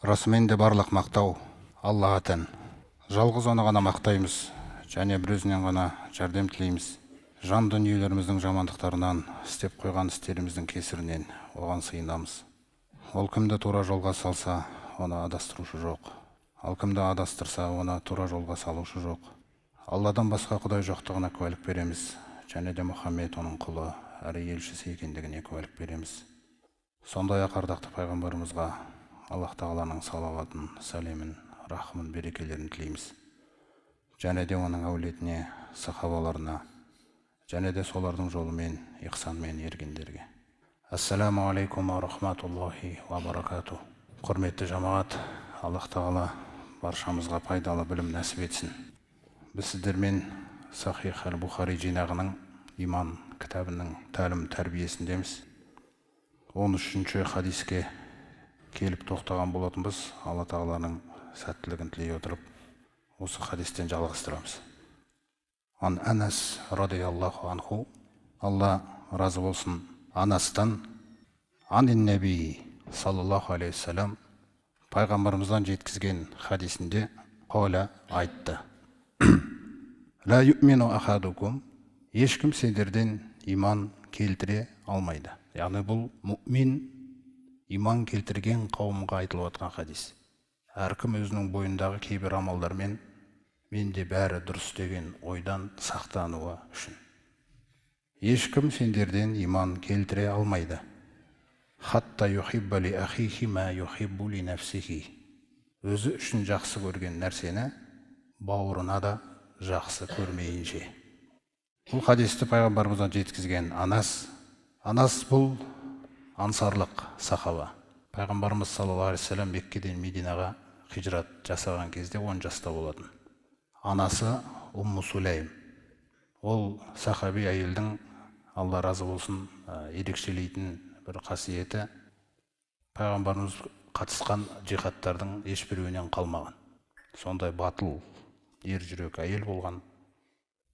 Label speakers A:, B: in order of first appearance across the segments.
A: Расымен де барлық мақтау Аллаға тән. Жалғыз оны ғана мақтаймыз, және бір өзінен ғана жәрдем тілейміз. Жан дүниелеріміздің жамандықтарынан, істеп қойған істеріміздің кесірінен оған сыйынамыз. Ол кімді тура жолға салса, оны адастырушы жоқ. Ал кімді адастырса, оны тура жолға салушы жоқ. Алладан басқа Құдай жоқтығына куәлік береміз, және де Мұхаммед оның құлы, әрі елшісі екендігіне куәлік береміз. Сондай-ақ ардақты пайғамбарымызға Аллах Тағаланың салауатын, сәлемін, рахмын, берекелерін тілейміз. Және де оның әулетіне, сахабаларына, және де солардың жолымен, ихсанмен ергендерге. Ассаламу алейкум ва рахматуллахи ва баракату. Құрметті жамағат, Аллах Тағала баршамызға пайдалы білім нәсіп етсін. Біз сіздермен Сахих әл-Бухари жинағының иман кітабының тәлім тәрбиесіндеміз. 13-ші хадиске келіп тоқтаған болатынбыз. Алла Тағаланың сәттілігін тілей отырып, осы хадистен жалғастырамыз. Ан Анас радиаллаху анху, Алла разы болсын, Анастан, анин нәби саллаллаху алейхи салам, пайғамбарымыздан жеткізген хадисінде қоля айтты. Ла ю'мину ахадукум, ешкім сендерден иман келтіре алмайды. Яғни бұл мұъмин, иман келтірген қауымға айтылып отқан хадис. Әркім өзінің бойындағы кейбір амалдармен менде бәрі дұрыс деген ойдан сақтануы үшін. Ешкім сендерден иман келтіре алмайды. Хатта юхибба ли ахихи ма юхиббу ли нафсихи. Өзі үшін жақсы көрген нәрсені бауырына да жақсы көрмейінше. Бұл хадисті пайғамбарымыздан жеткізген Анас бұл ансарлық сахаба. Пайғамбарымыз саллаллаху алейхи вассалам Меккеден Мединаға хижрат жасаған кезде 10 жаста болатын. Анасы Умму Сулейм. Ол сахаби әйелдің, Алла разы болсын, ерекшелейтін бір қасиеті, пайғамбарымыз қатысқан жихадтардың ешбіреуінен қалмаған. Сондай батыл, ер жүрек әйел болған.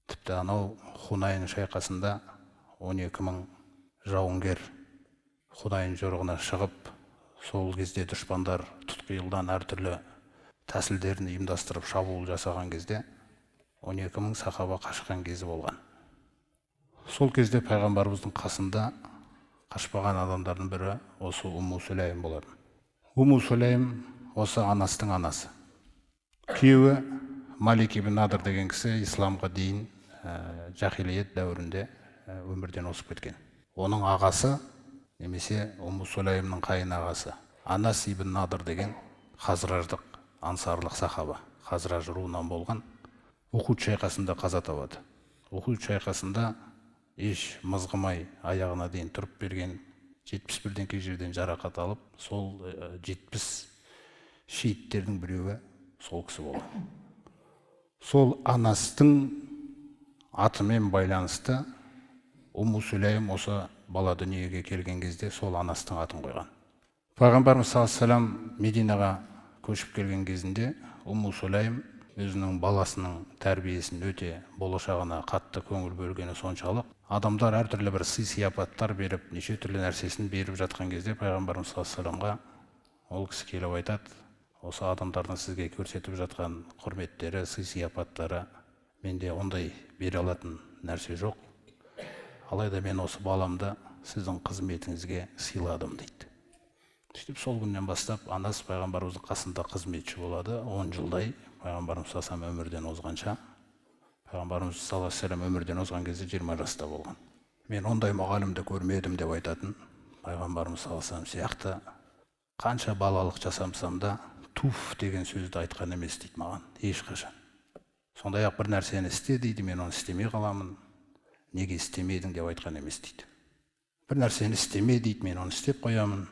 A: Тіпті анау Хунайн шайқасында 12.000 жауынгер Хунайн жорығына шығып, сол кезде дұшпандар тұтқиылдан әртүрлі тәсілдерін ұйымдастырып шабуыл жасаған кезде 12.000 сахаба қашқан кезі болған. Сол кезде пайғамбарымыздың қасында қашпаған адамдардың бірі осы Умму Сулейм болады. Умму Сулейм осы Анастың анасы. Күйеуі Малик ибн Надр деген кісі исламға дейін жахилиет дәуірінде өмірден осып кеткен. Оның ағасы, немесе Умму Сулеймнің қайын ағасы, Анас ибн Надр деген хазраждық, ансарлық сахаба, хазраж руынан болған, Ухуд шайқасында қаза табады. Ухуд шайқасында еш мызғымай аяғына дейін тұрып берген, 71-ден кей жерден жарақат алып, сол 70 шейіттердің біреуі сол кісі болған. Сол Анастың атымен байланысты Умму Сулейм осы бала дүниеге келген кезде сол Анастың атын қойған. Пайғамбарымыз саллаллаху алейхи вассалам Мединаға көшіп келген кезінде Умму Сулейм өзінің баласының тәрбиесін өте болашағына қатты көңіл бөлгені соншалық, адамдар әртүрлі бір сый-сияпаттар беріп, неше түрлі нәрсесін беріп жатқан кезде пайғамбарымыз саллаллаху алейхи вассаламға ол кісі келіп айтады: осы адамдардың сізге көрсетіп жатқан құрметтері, сый-сияпаттары, менде ондай бере алатын нәрсе жоқ. Алайда мен осы баламды сіздің қызметіңізге сыйладым дейді. Сөйтіп сол күннен бастап Анас пайғамбарымыздың қасында қызметші болады, 10 жылдай. Пайғамбарымыз саллаллаху алейхи вассалам өмірден озғанша. Пайғамбарымыз саллаллаху алейхи вассалам өмірден озған кезде 20 жаста болған. Мен ондай мұғалімді көрмедім деп айтатын. Пайғамбарымыз саллаллаху алейхи вассалам сияқты қанша балалық жасамсам да туф деген сөзді айтқан емес дейді маған, ешқашан. Сондай-ақ бір нәрсені істе дейді, мен оны істемей қаламын. Неге істемедің деп айтқан емес дейді. Бір нәрсені істеме дейді, мен оны істеп қоямын.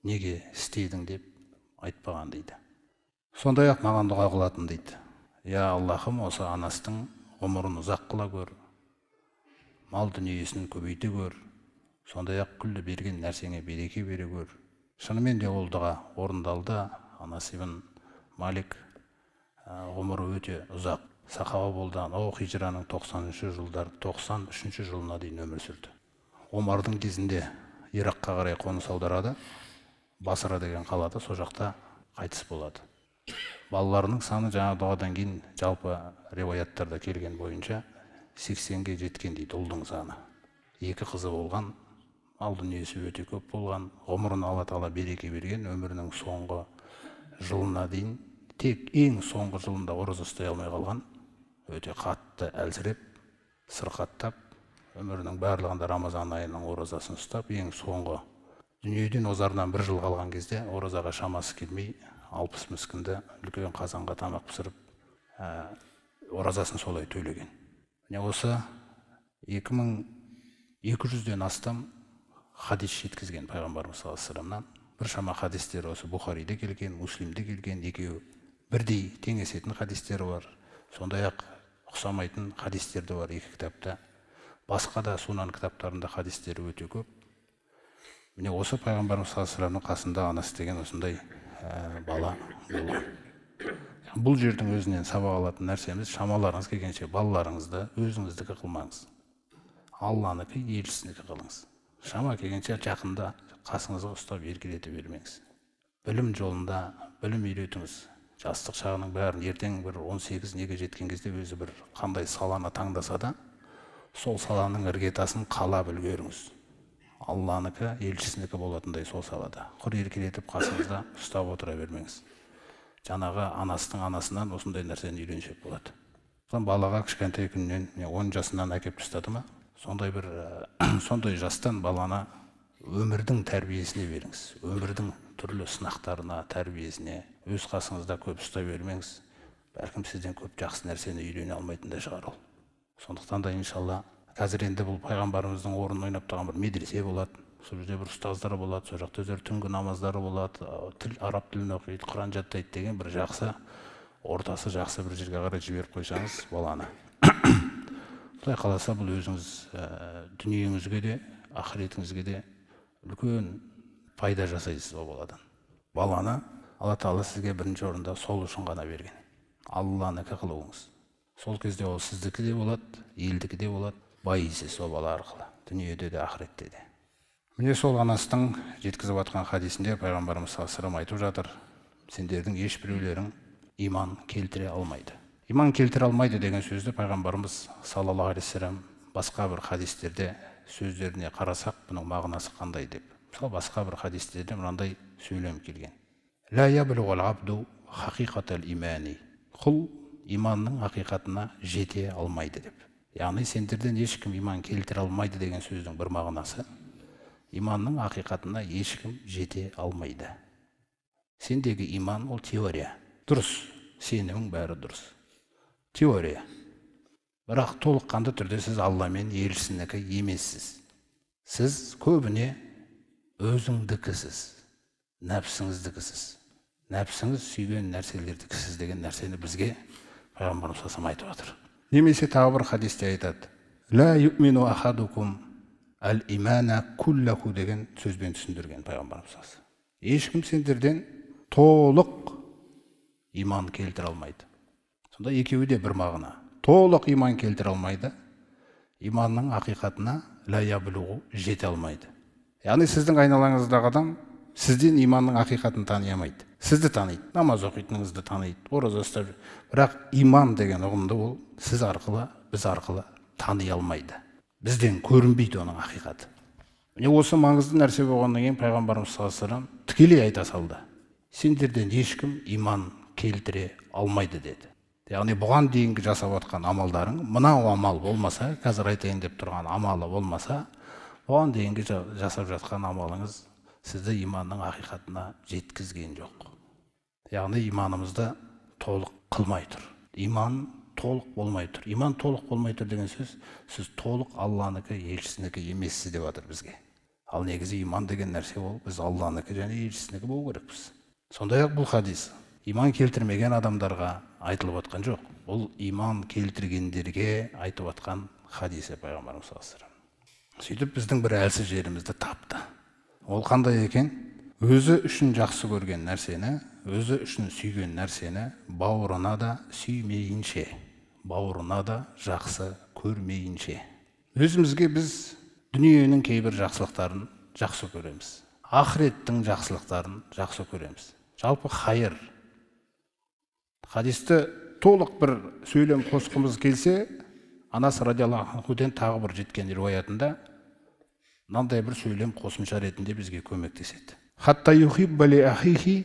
A: Неге істедің деп айтпаған дейді. Сондай-ақ маған дұға қылатын дейді. Я Аллахым, осы Анастың ғұмырын ұзақ қыла көр, мал дүниесін көбейте көр, сондай-ақ күллі берген нәрсеңе береке бере көр. Шынымен де ол дұға орындалды. Анас ибн Малик ғұмыры өте ұзақ сахаба болды. Ол хижраның 93-ші жылына дейін өмір сүрді. Омардың кезінде Иракқа қарай қоныс аударады. Басра деген қалада, сол жақта қайтыс болады. Балаларының саны жаңа дұғадан кейін жалпы риуаяттарда келген бойынша 80-ге жеткен дейді ұлдың саны. 2 қызы болған, мал дүниесі өте көп болған, ғұмырын Алла Тағала береке берген, өмірінің соңғы жылына дейін тек ең соңғы жылында ораза ұстай алмай қалған, өте қатты әлсіреп, сырқаттап, өмірінің барлығында Рамазан айының оразасын ұстап, ең соңғы дүниеден озарынан 1 жыл қалған кезде оразаға шамасы келмей 60 міскінді үлкен қазанға тамақ пісіріп, оразасын солай төлеген. Осы 2200-ден астам хадис жеткізген пайғамбарымыз саллаллаху алейхи вассаламнан. Біршама хадистер осы Бухариде келген, Муслимде келген, екеуі бірдей теңесетін хадистері бар. Сондай-ақ ұқсамайтын хадистері бар екі кітапта. Басқа да Сунан кітаптарында хадистері өте көп. Міне осы пайғамбарымыз саллаллаху алейхи вассаламның қасында анасы деген осындай бала болған. Бұл жердің өзінен сабақ алатын нәрсеміз, шамаларыңыз келгенше балаларыңызды өзіңіздікі қылмаңыз. Алланыкі, елшісінікі қылыңыз. Шама келгенше жақында қасыңызға ұстап еркелете бермеңіз. Білім жолында білім үйретіңіз. Жастық шағының бәрін ертең бір 18-неге жеткен кезде өзі бір қандай саланы таңдаса да, сол саланың іргетасын қалап үлгеріңіз. Алланыкі, елшісінікі болатындай сол салада. Құр еркелетіп қасыңызда ұстап отыра бермеңіз. Жаңағы анасының анасынан осындай нәрсені үйренсек болады. Балаға кішкентай күннен 10 жасынан әкеп тастады ма, сондай жастан баланы өмірдің тәрбиесіне беріңіз. Өмірдің түрлі сынақтарына, тәрбиесіне, өз қасыңызда көп ұстай бермеңіз. Бәлкім сізден көп жақсы нәрсені үйрене алмайтын да шығар ол. Сондықтан да иншалла қазір енді бұл пайғамбарымыздың орнын ойнап тұрған бір медресе болады. Сол жерде бір ұстаздар болады, сол жақта өздері түнгі намаздары болады, араб тілін оқиды, Құран жаттайды деген бір жақсы, ортасы жақсы бір жерге қарай жіберіп қойсаңыз баланы. Құдай қаласа бұл өзіңіз дүниеңізге де, ақыретіңізге де үлкен пайда жасайсыз ол баладан. Баланы Алла Тағала сізге бірінші орында сол үшін ғана берген. Алланыкі қылуыңыз. Сол кезде ол сіздікі де болады, елдікі де болады, байисыз сол бала арқылы, дүниеде де, ақыретте де. Міне сол анасының жеткізіп атқан хадисінде пайғамбарымыз саллаллаху алейхи вассалам айтып жатыр: сендердің ешбіреулерің иман келтіре алмайды. Иман келтіре алмайды деген сөзді пайғамбарымыз саллаллаху алейхи вассалам басқа бір хадистерде сөздеріне қарасақ, бұның мағынасы қандай деп. Мысалы басқа бір хадистерде мынандай сөйлем келген: ла яблуғул абду хақиқатал имани. Құл иманның ақиқатына жете алмайды деп. Яғни сендерден ешкім иман келтіре алмайды деген сөздің бір мағынасы: иманның ақиқатына ешкім жете алмайды. Сендегі иман ол теория. Дұрыс, сенімің бәрі дұрыс. Теория. Бірақ толыққанды түрде сіз Алламен елшісінікі емессіз. Сіз көбіне өзіңдікісіз, нәпсіңіздікісіз. Нәпсіңіз сүйген нәрселердікісіз деген нәрсені бізге пайғамбарымыз саллаллаху алейхи айтып отыр. Немесе тағы бір хадисте айтады: ла юъмину ахадукум әл-имана куллаху деген сөзбен түсіндірген пайғамбарымыз. Ешкім сендерден толық иман келтіре алмайды. Сонда екеуі де бір мағына. Толық иман келтіре алмайды, иманның ақиқатына ла яблуғу жете алмайды. Яғни сіздің айналаңыздағы адам сізден иманның ақиқатын тани алмайды. Сізді таниды, намаз оқитыныңызды таниды, ораза ұстап, бірақ иман деген ұғымды ол сіз арқылы, біз арқылы тани алмайды. Бізден көрінбейді оның ақиқаты. Міне осы маңызды нәрсе болғаннан кейін пайғамбарымыз саллаллаху алейхи вассалам тікелей айта салды: сендерден ешкім иман келтіре алмайды деді. Яғни бұған дейінгі жасап отқан амалдарың, мынау амал болмаса, қазір айтайын деп тұрған амалы болмаса, бұған дейінгі жасап жатқан амалыңыз сізді иманның ақиқатына жеткізген жоқ. Яғни иманымызды толық қылмай тұр. Иман толық болмай тұр. Иман толық болмай тұр деген сөз, сіз толық Алланыкі, елшісінікі емессіз деп жатыр бізге. Ал негізі иман деген нәрсе ол, біз Алланыкі және елшісінікі болу керекпіз. Сондай-ақ бұл хадис иман келтірмеген адамдарға айтылып отқан жоқ. Бұл иман келтіргендерге айтып отқан хадисі пайғамбарымыз саллаллаху алейхи вассалам. Сөйтіп біздің бір әлсіз жерімізді тапты. Ол қандай екен? Өзі үшін жақсы көрген нәрсені, өзі үшін сүйген нәрсені бауырына да сүймейінше, бауырына да жақсы көрмейінше. Өзімізге біз дүниенің кейбір жақсылықтарын жақсы көреміз. Ақыреттің жақсылықтарын жақсы көреміз. жалпы хайыр. Хадисті толық бір сөйлем қосқымыз келсе, Анас радиаллаху анхуден тағы бір жеткен риуаятында мынандай бір сөйлем қосымша ретінде бізге көмектеседі. Хатта юхибба ли ахихи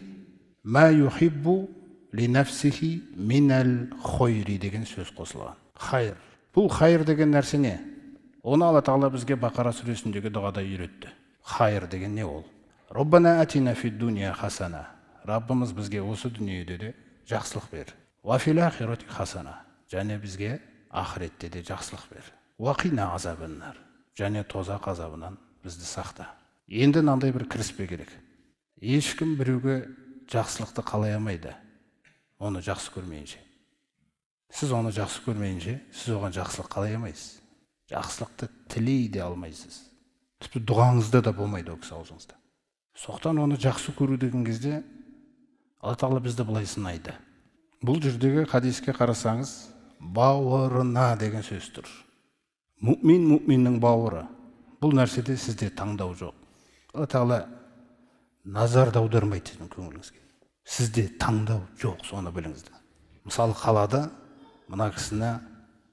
A: ма юхиббу ли нафсихи минал хойри деген сөз қосылған. Хайыр. Бұл хайыр деген нәрсе не? Оны Алла Тағала бізге Бақара сүресіндегі дұғада үйретті. Хайыр деген не ол? Роббана атина фид дуния хасана. Раббымыз бізге осы дүниеде де жақсылық бер. Ва фил ахирати хасана. Және бізге ақыретте де жақсылық бер. Уақина азабыннар. Және тозақ азабынан бізді сақта. Енді мынандай бір кіріспе керек. Ешкім біреуге жақсылықты қалай алмайды, оны жақсы көрмейінше. Сіз оны жақсы көрмейінше, сіз оған жақсылық қалай алмайсыз. Жақсылықты тілей де алмайсыз. Тіпті дұғаңызда да болмайды ол кісі аузыңызда. Соқтан оны жақсы көру деген кезде Алла Тағала бізді былай сынайды. Бұл жердегі хадиске қарасаңыз, бауырына деген сөз тұр. Мүмин мүминнің бауыры. Бұл нәрседе сізде таңдау жоқ. Алла Тағала назарды аудармайды сіздің көңіліңізге. Сізде таңдау жоқ, соны біліңізді. Мысалы қалады, мына кісіні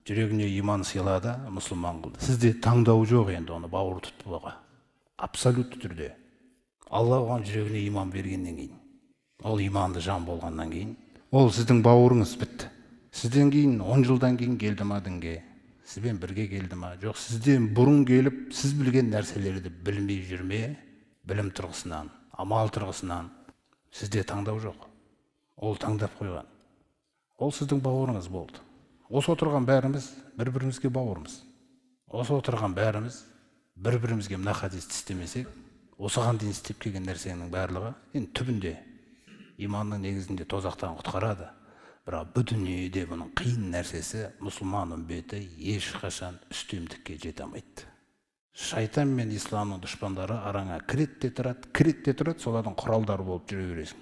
A: жүрегіне иман сыйлады, мұсылман қылды. Сізде таңдау жоқ енді оны бауыр тұтуға. Абсолютті түрде. Алла оған жүрегіне иман бергеннен кейін, ол иманды жан болғаннан кейін, ол сіздің бауырыңыз бітті. Сізден кейін 10 жылдан кейін келді ма дінге, сізбен бірге келді ма, жоқ сізден бұрын келіп, сіз білген нәрселерді білмей жүрме, білім тұрғысынан, амал тұрғысынан сізде таңдау жоқ. Ол таңдап қойған. Ол сіздің бауырыңыз болды. Осы отырған бәріміз бір-бірімізге бауырмыз. Осы отырған бәріміз бір-бірімізге мына хадисті істемесек, осыған дейін істеп келген нәрсенің барлығы енді түбінде иманның негізінде тозақтан құтқарады. Бірақ бұл дүниеде бұның қиын нәрсесі мұсылман үмбеті ешқашан үстемдікке жете алмайды. Шайтан мен исламның дұшпандары араңа кірет те тұрады, солардың құралдары болып жүре бересің.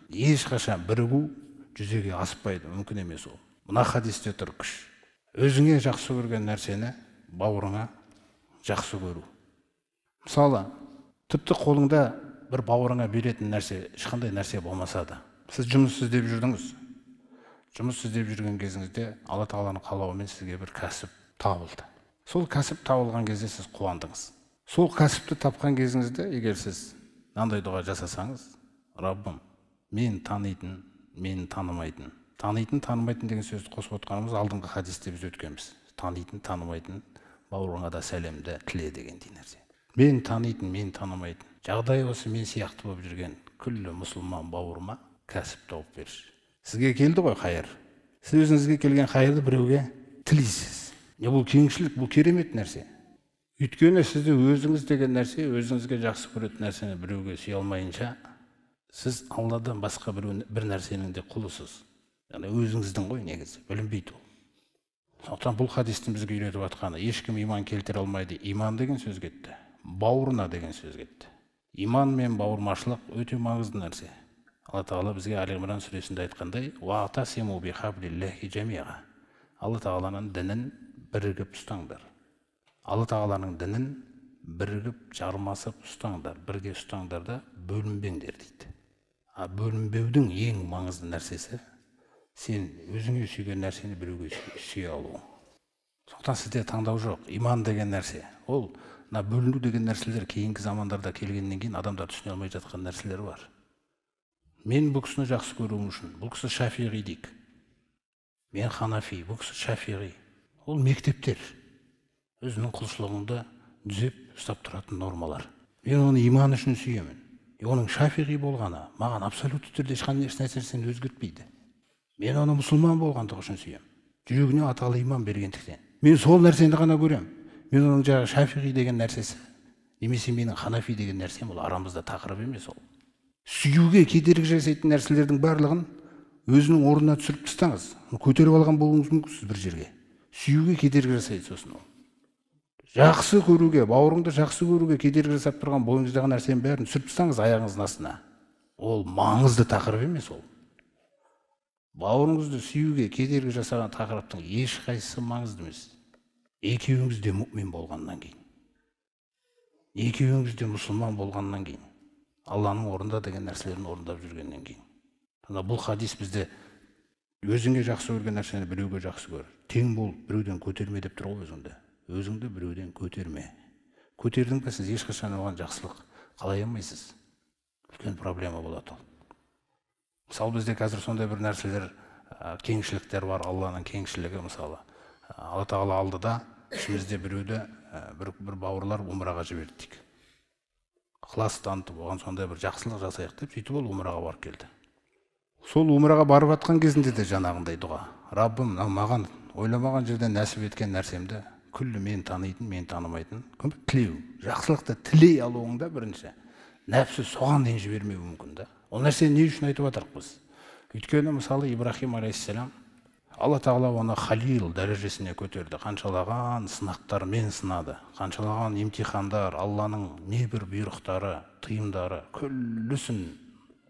A: Ешқашан бірігу жүзеге аспайды, мүмкін емес ол. Мына хадисте тұр күш. Өзіңе жақсы көрген нәрсені бауырыңа жақсы көру. Мысалы, тіпті қолыңда бір бауырыңа беретін нәрсе, ешқандай нәрсе болмаса да, сіз жұмыс іздеп жүрдіңіз. Жұмыс іздеп жүрген кезіңізде Алла Тағаланың қалауымен сізге бір кәсіп табылды. Сол кәсіп табылған кезде сіз қуандыңыз. Сол кәсіпті тапқан кезіңізде, егер сіз мынандай дұға жасасаңыз, Раббым, мен танитын, мені танымайтын. Танитын, танымайтын деген сөзді қосып отқанымыз алдыңғы хадисте біз өткенбіз. Танитын, танымайтын, бауырыңа да сәлемді тіле дегендей нәрсе. Мен танитын, мен танымайтын. Жағдай осы мен сияқты болып жүрген күллі мұсылман бауырыма кәсіп тауып берші. Сізге келді ғой хайыр. Сіз өзіңізге келген хайырды біреуге тілейсіз. Бұл кеңшілік, бұл керемет нәрсе. Өйткені сізде өзіңіз деген нәрсе, өзіңізге жақсы көретін нәрсені біреуге сүйе алмайынша, сіз Алладан басқа бір нәрсенің де құлысыз. Яғни өзіңіздің ғой негізі, білінбейді ол. Сондықтан бұл хадистің бізге үйретіп жатқаны, ешкім иман келтіре алмайды. Иман деген сөз кетті, бауырына деген сөз кетті. Иман мен бауырмашылық өте маңызды нәрсе. Алла Тағала бізге Али-Имран сүресінде айтқандай, «Уағтасиму бихаблиллахи жамиға». Алла Тағаланың дінін бірігіп ұстаңдар. Алла Тағаланың дінін бірігіп жармасып ұстаңдар, бірге ұстаңдар да бөлінбеңдер дейді. Бөлінбеудің ең маңызды нәрсесі сен өзіңе сүйген нәрсені біреуге сүйе алуың. Сондықтан сізде таңдау жоқ. Иман деген нәрсе, ол бөліну деген нәрселер кейінгі замандарда келгеннен кейін адамдар түсіне алмай жатқан нәрселер бар. Мен бұл кісіні жақсы көруім үшін, бұл кісі Шафиғи дейік. Мен Ханафи, бұл кісі Шафиғи. Ол мектептер. Өзінің құлшылығыңды түзеп ұстап тұратын нормалар. Мен оны иман үшін сүйемін. Оның Шафиғи болғаны маған абсолютті түрде ешқандай нәрсені өзгертпейді. Мен оны мұсылман болғандығы үшін сүйемін. Жүрегіне аталы иман бергендіктен. Мен сол нәрсені ғана көрем. Мен оның жағы Шафиғи деген нәрсесі, немесе менің Ханафи деген нәрсем, ол арамызда тақырып емес ол. Сүюге кедергі жасайтын нәрселердің барлығын өзінің орнына түсіріп тастаңыз. Көтеріп алған болуыңыз мүмкінсіз бір жерге. Сүюге кедергі жасайды сосын ол. Жақсы көруге, бауырыңды жақсы көруге кедергі жасап тұрған бойыңыздағы нәрсенің бәрін түсіріп тастаңыз аяғыңыздың астына. Ол маңызды тақырып емес ол. Бауырыңызды сүюге кедергі жасаған тақырыптың ешқайсысы маңызды емес. Екеуіңіз де мүмин болғаннан кейін, екеуіңіз де мұсылман болғаннан кейін, Алланың орында деген нәрселерін орындап жүргеннен кейін. Бұл хадис бізде өзіңе жақсы көрген нәрсені біреуге жақсы көр. Тең бол, біреуден көтерме деп тұр ғой өзіңді. Өзіңді біреуден көтерме. Көтердің бе сіз ешқашан оған жақсылық қалай алмайсыз. Үлкен проблема болады ол. Мысалы бізде қазір сондай бір нәрселер, кеңшіліктер бар, Алланың кеңшілігі мысалы. Алла Тағала алды да ішімізде біреуді бір бауырлар умраға жіберді дейік. Ықылас танытып, оған сондай бір жақсылық жасайық деп, сөйтіп ол умраға барып келді. Сол умраға барып жатқан кезінде де жаңағындай дұға. Раббым, маған ойламаған жерден нәсіп еткен нәрсемді күллі мен танитын, мен танымайтын, тілеу, жақсылықты тілей алуыңда бірінші. Нәпсі соған дейін жібермеуі мүмкін да. Ол нәрсені не үшін айтып жатырық біз? Өйткені мысалы Ибрахим алейхиссалам, Алла Тағала оны халил дәрежесіне көтерді. Қаншалаған сынақтармен сынады, қаншалаған имтихандар, Алланың небір бұйрықтары, тыйымдары, күллісін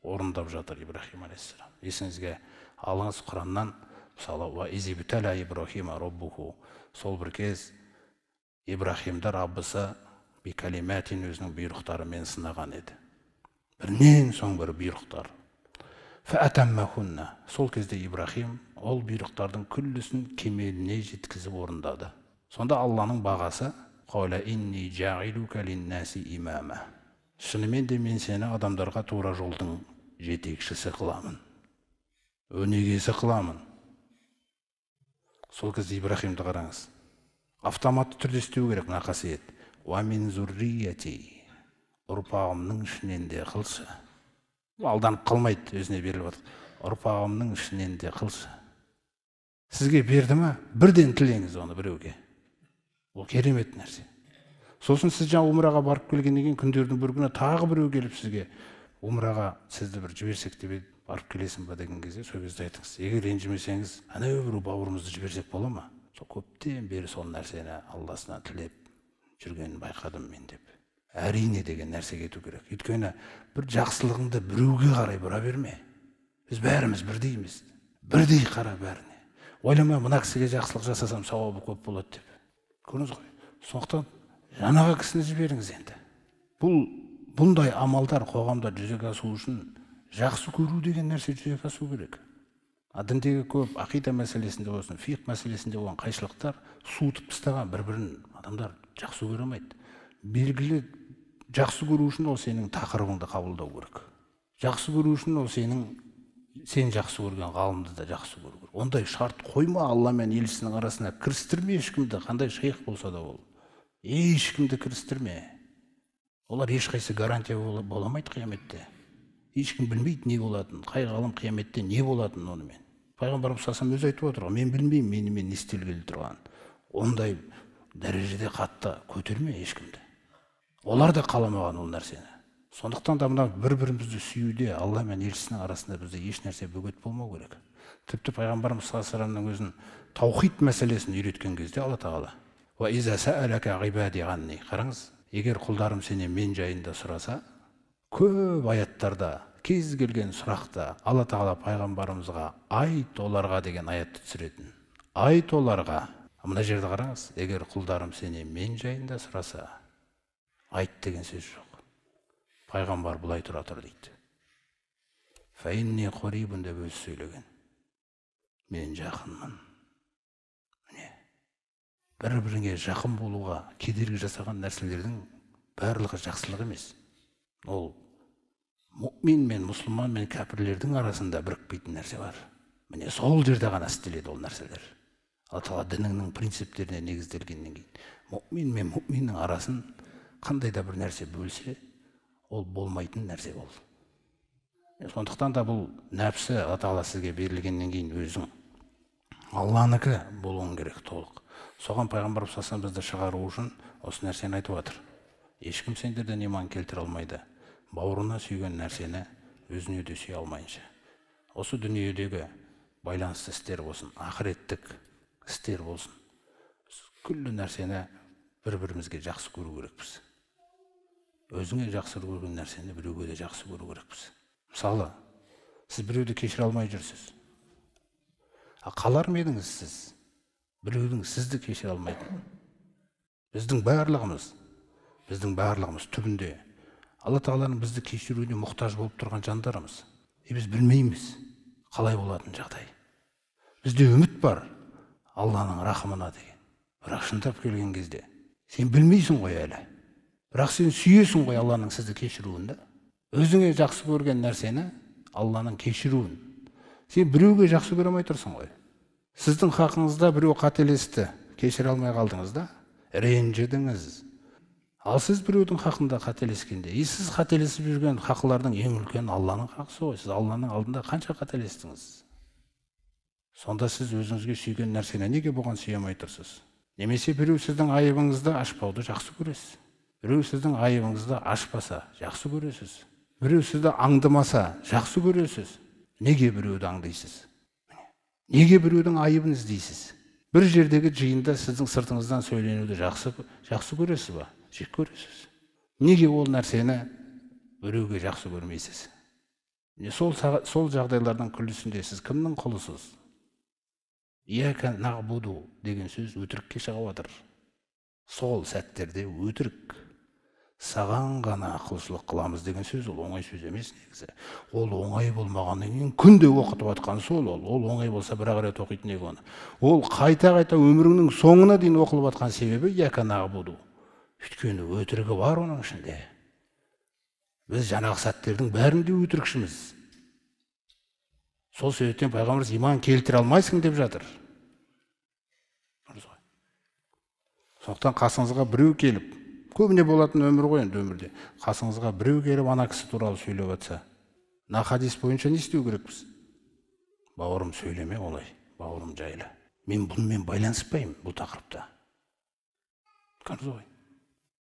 A: орындап жатыр Ибрахим алейхиссалам. Есіңізге алыңыз Құраннан, мысалы, ва изибтала Ибрахима роббуху. Сол бір кез Ибрахимді Раббысы бикалиматин өзінің бұйрықтарымен сынаған еді. Бірінен соң бір бұйрықтар. Фәатаммахунна. Сол кезде Ибрахим ол бұйрықтардың күллісін кемеліне жеткізіп орындады. Сонда Алланың бағасы қаула инни жаилука линнаси имама. Шынымен де мен сені адамдарға тура жолдың жетекшісі қыламын, өнегесі қыламын. Сол кезде Ибрахимді қараңыз. Автоматты түрде істеу керек мына қасиет. Ва мин зуррияти. Ұрпағымның ішінен де қылшы. Алданып қалмайды, өзіне беріліп отыр. Ұрпағымның ішінен де қылшы. Сізге берді ма? Бірден тілеңіз оны біреуге. Ол керемет нәрсе. Сосын сіз жаңа умраға барып келгеннен кейін күндердің бір күні тағы біреу келіп сізге умраға сізді бір жіберсек деп барып келесің ба деген кезде сол кезде айтыңыз. Егер ренжімесеңіз, ана біреу бауырымызды жіберсек бола ма? Сол көптен бері сол нәрсені Алласына тілеп жүргенін байқадым мен деп. Әрине деген нәрсе кету керек. Өйткені бір жақсылығыңды біреуге қарай бұра берме. Біз бәріміз бірдейміз. Бірдей қара бәріне. Ойлама, мына кісіге жақсылық жасасам сауабы көп болады деп. Көрдіңіз ғой. Сондықтан жаңағы кісіні жіберіңіз енді. Бұндай амалдар қоғамда жүзеге асу үшін жақсы көру деген нәрсе жүзеге асу керек. Діндегі көп ақида мәселесінде болсын, фиқ мәселесінде болған қайшылықтар суытып тастаған, бір-бірін адамдар жақсы көре алмайды. Белгілі жақсы көру үшін ол сенің тақырыбыңды қабылдау керек. Жақсы көру үшін ол сен жақсы көрген ғалымды да жақсы көру керек. Ондай шарт қойма, Алла мен елшісінің арасына кірістірме ешкімді, қандай шейх болса да ол. Ешкімді кірістірме. Олар ешқайсы гарантия бола алмайды қияметте. Ешкім білмейді не болатынын, қай ғалым қияметте не болатынын онымен. Пайғамбарымыз саллаллаху алейхи айтып отыр, мен білмеймін, менімен не істелгелі тұрған. Ондай дәрежеде қатты көтерме ешкімді. Олар да қаламаған ол нәрсені. Сондықтан да мына бір-бірімізді сүюде Алла мен елшісінің арасында бізде еш нәрсе бөгет болмау керек. Тіпті пайғамбарымыз саллаллаху алейхи вассаламның өзін таухид мәселесін үйреткен кезде Алла Тағала ва иза саалака ибади анни. Қараңыз, егер құлдарым сенен мен жайында сұраса, көп аяттарда кез келген сұрақта Алла Тағала пайғамбарымызға айт оларға деген аятты түсіретін. Айт оларға. Мына жерде қараңыз, егер құлдарым сенен мен жайында сұраса, айт деген сөз жоқ. Пайғамбар бұлай тұра тұр дейді. Фәинни қорибун деп өзі сөйлеген. Мен жақынмын. Бір-біріңе жақын болуға кедергі жасаған нәрселердің барлығы жақсылық емес. Ол мұъмин мен мұсылман мен кәпірлердің арасында бірікпейтін нәрсе бар. Міне сол жерде ғана істеледі ол нәрселер. Алла Тағала дінінің принциптеріне негізделгеннен кейін мұъмин мен мұъминнің арасын қандай да бір нәрсе бөлсе, ол болмайтын нәрсе ол. Сондықтан да бұл нәпсі Алла Тағала сізге берілгеннен кейін өзің Алланыкі болуың керек толық. Соған пайғамбар саллаллаху бізді шығару үшін осы нәрсені айтып отыр. Ешкім сендерден иман келтіре алмайды. Бауырына сүйген нәрсені өзіне де сүйе алмайынша. Осы дүниедегі байланысты істер болсын, ақыреттік істер болсын. Күллі нәрсені бір-бірімізге жақсы көру керекпіз. Өзіңе жақсы көрген нәрсені біреуге де жақсы көру керекпіз. Мысалы, сіз біреуді кешіре алмай жүрсіз. Қалар ма едіңіз сіз? Біреудің сізді кешіре алмайтын. Біздің барлығымыз түбінде Алла тағаланың бізді кешіруіне мұқтаж болып тұрған жандарымыз. Біз білмейміз қалай болатын жағдай. Бізде үміт бар Алланың рахымына деген. Бірақ шындап келген кезде сен білмейсің ғой әлі. Бірақ сен сүйесің ғой Алланың сізді кешіруін. Өзіңе жақсы көрген нәрсені Алланың кешіруін. Сен біреуге жақсы көре алмай тұрсың ғой. Сіздің хақыңызда біреу қателесті, кешіре алмай қалдыңыз да, ренжідіңіз. Ал сіз біреудің хақында қателескенде, сіз қателесіп жүрген хақлардың ең үлкен Алланың хақысы ғой. Сіз Алланың алдында қанша қателестіңіз? Сонда сіз өзіңізге сүйген нәрсені неге бұған сүйе алмай тұрсыз? Немесе біреу сіздің айыбыңызды ашпауды жақсы көресіз. Біреу сіздің айыбыңызды ашпаса, жақсы көресіз. Біреу сізді аңдымаса, жақсы көресіз. Неге біреуді аңдайсыз? Неге біреудің айыбын іздейсіз? Бір жердегі жиында сіздің сыртыңыздан сөйленуді жақсы көресіз ба? Жек көресіз. Неге ол нәрсені біреуге жақсы көрмейсіз? Сол жағдайлардың күллісінде сіз кімнің құлысыз? Ияка нағбуду деген сөз өтірікке шығып жатыр. Сол сәттерде өтірік. Саған ғана құлшылық қыламыз деген сөз, ол оңай сөз емес негізі. Ол оңай болмағаннан кейін күнде оқытып жатқан сол, ол оңай болса бір-ақ рет оқитын еді оны. Ол қайта-қайта өміріңнің соңына дейін оқылып жатқан себебі ияка нағбуду. Өйткені өтірігі бар оның ішінде. Біз жаңағы сәттердің бәрінде өтірікшіміз. Сол себептен пайғамбарымыз иман келтіре алмайсың деп жатыр. Сондықтан қасыңызға біреу келіп, көбіне болатын өмір ғой енді өмірде. Қасыңызға біреу келіп ана кісі туралы сөйлеп жатса, мына хадис бойынша не істеу керекпіз? Бауырым сөйлеме олай, бауырым жайлы. Мен бұнымен байланыспаймын бұл тақырыпта. Көрдіңіз ғой.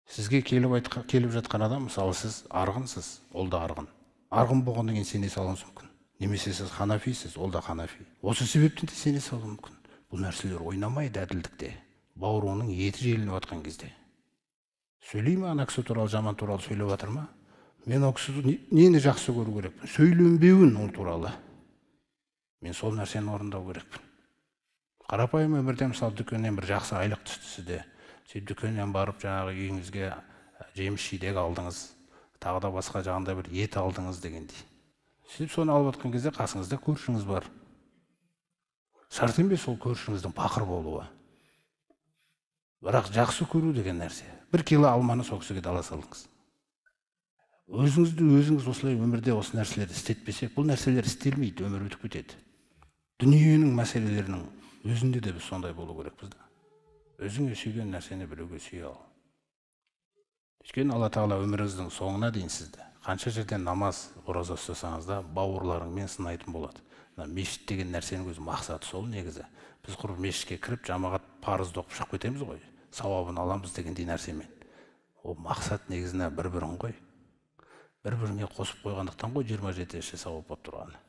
A: Сізге келіп жатқан адам, мысалы сіз арғынсыз, ол да арғын. Арғын болғаннан кейін сене салуыңыз мүмкін. Немесе сіз ханафисіз, ол да ханафи. Осы себептен де сене салуы мүмкін. Бұл нәрселер ойнамайды әділдікте. Бауырыңның еті желініп жатқан кезде. Сөйлей ме ана кісі туралы, жаман туралы сөйлеп жатыр ма? Мен ол кісі нені жақсы көру керекпін? Сөйленбеуін ол туралы. Мен сол нәрсені орындау керекпін. Қарапайым өмірде мысалы дүкеннен бір жақсы айлық түсті сізде. Сіз дүкеннен барып жаңағы үйіңізге жеміс жидек алдыңыз, тағы да басқа жағында бір ет алдыңыз дегендей. Сіз соны алып жатқан кезде қасыңызда көршіңіз бар. Шарт емес ол көршіңіздің пақыр болуы. Бірақ жақсы көру деген нәрсе. 1 кило алманы сол кісіге ала салдыңыз. Өзіңіз осылай өмірде осы нәрселерді істетпесек, бұл нәрселер істелмейді, өмір өтіп кетеді. Дүниенің мәселелерінің өзінде де біз сондай болу керекпіз. Өзіңе сүйген нәрсені біреуге сүйе ал. Өйткені Алла тағала өміріңіздің соңына дейін сізді қанша жерден намаз, ораза ұстасаңыз да бауырларыңмен сынайтын болады. Мешіт деген нәрсенің өзі мақсаты сол негізі. Біз құрып мешітке кіріп, жамағат парызды оқып шығып кетеміз ғой. Сауабын аламыз дегендей нәрсемен. Ол мақсат негізіне бір-бірін ғой. Бір-біріне қосып қойғандықтан ғой 27 есе сауап болып тұрғаны.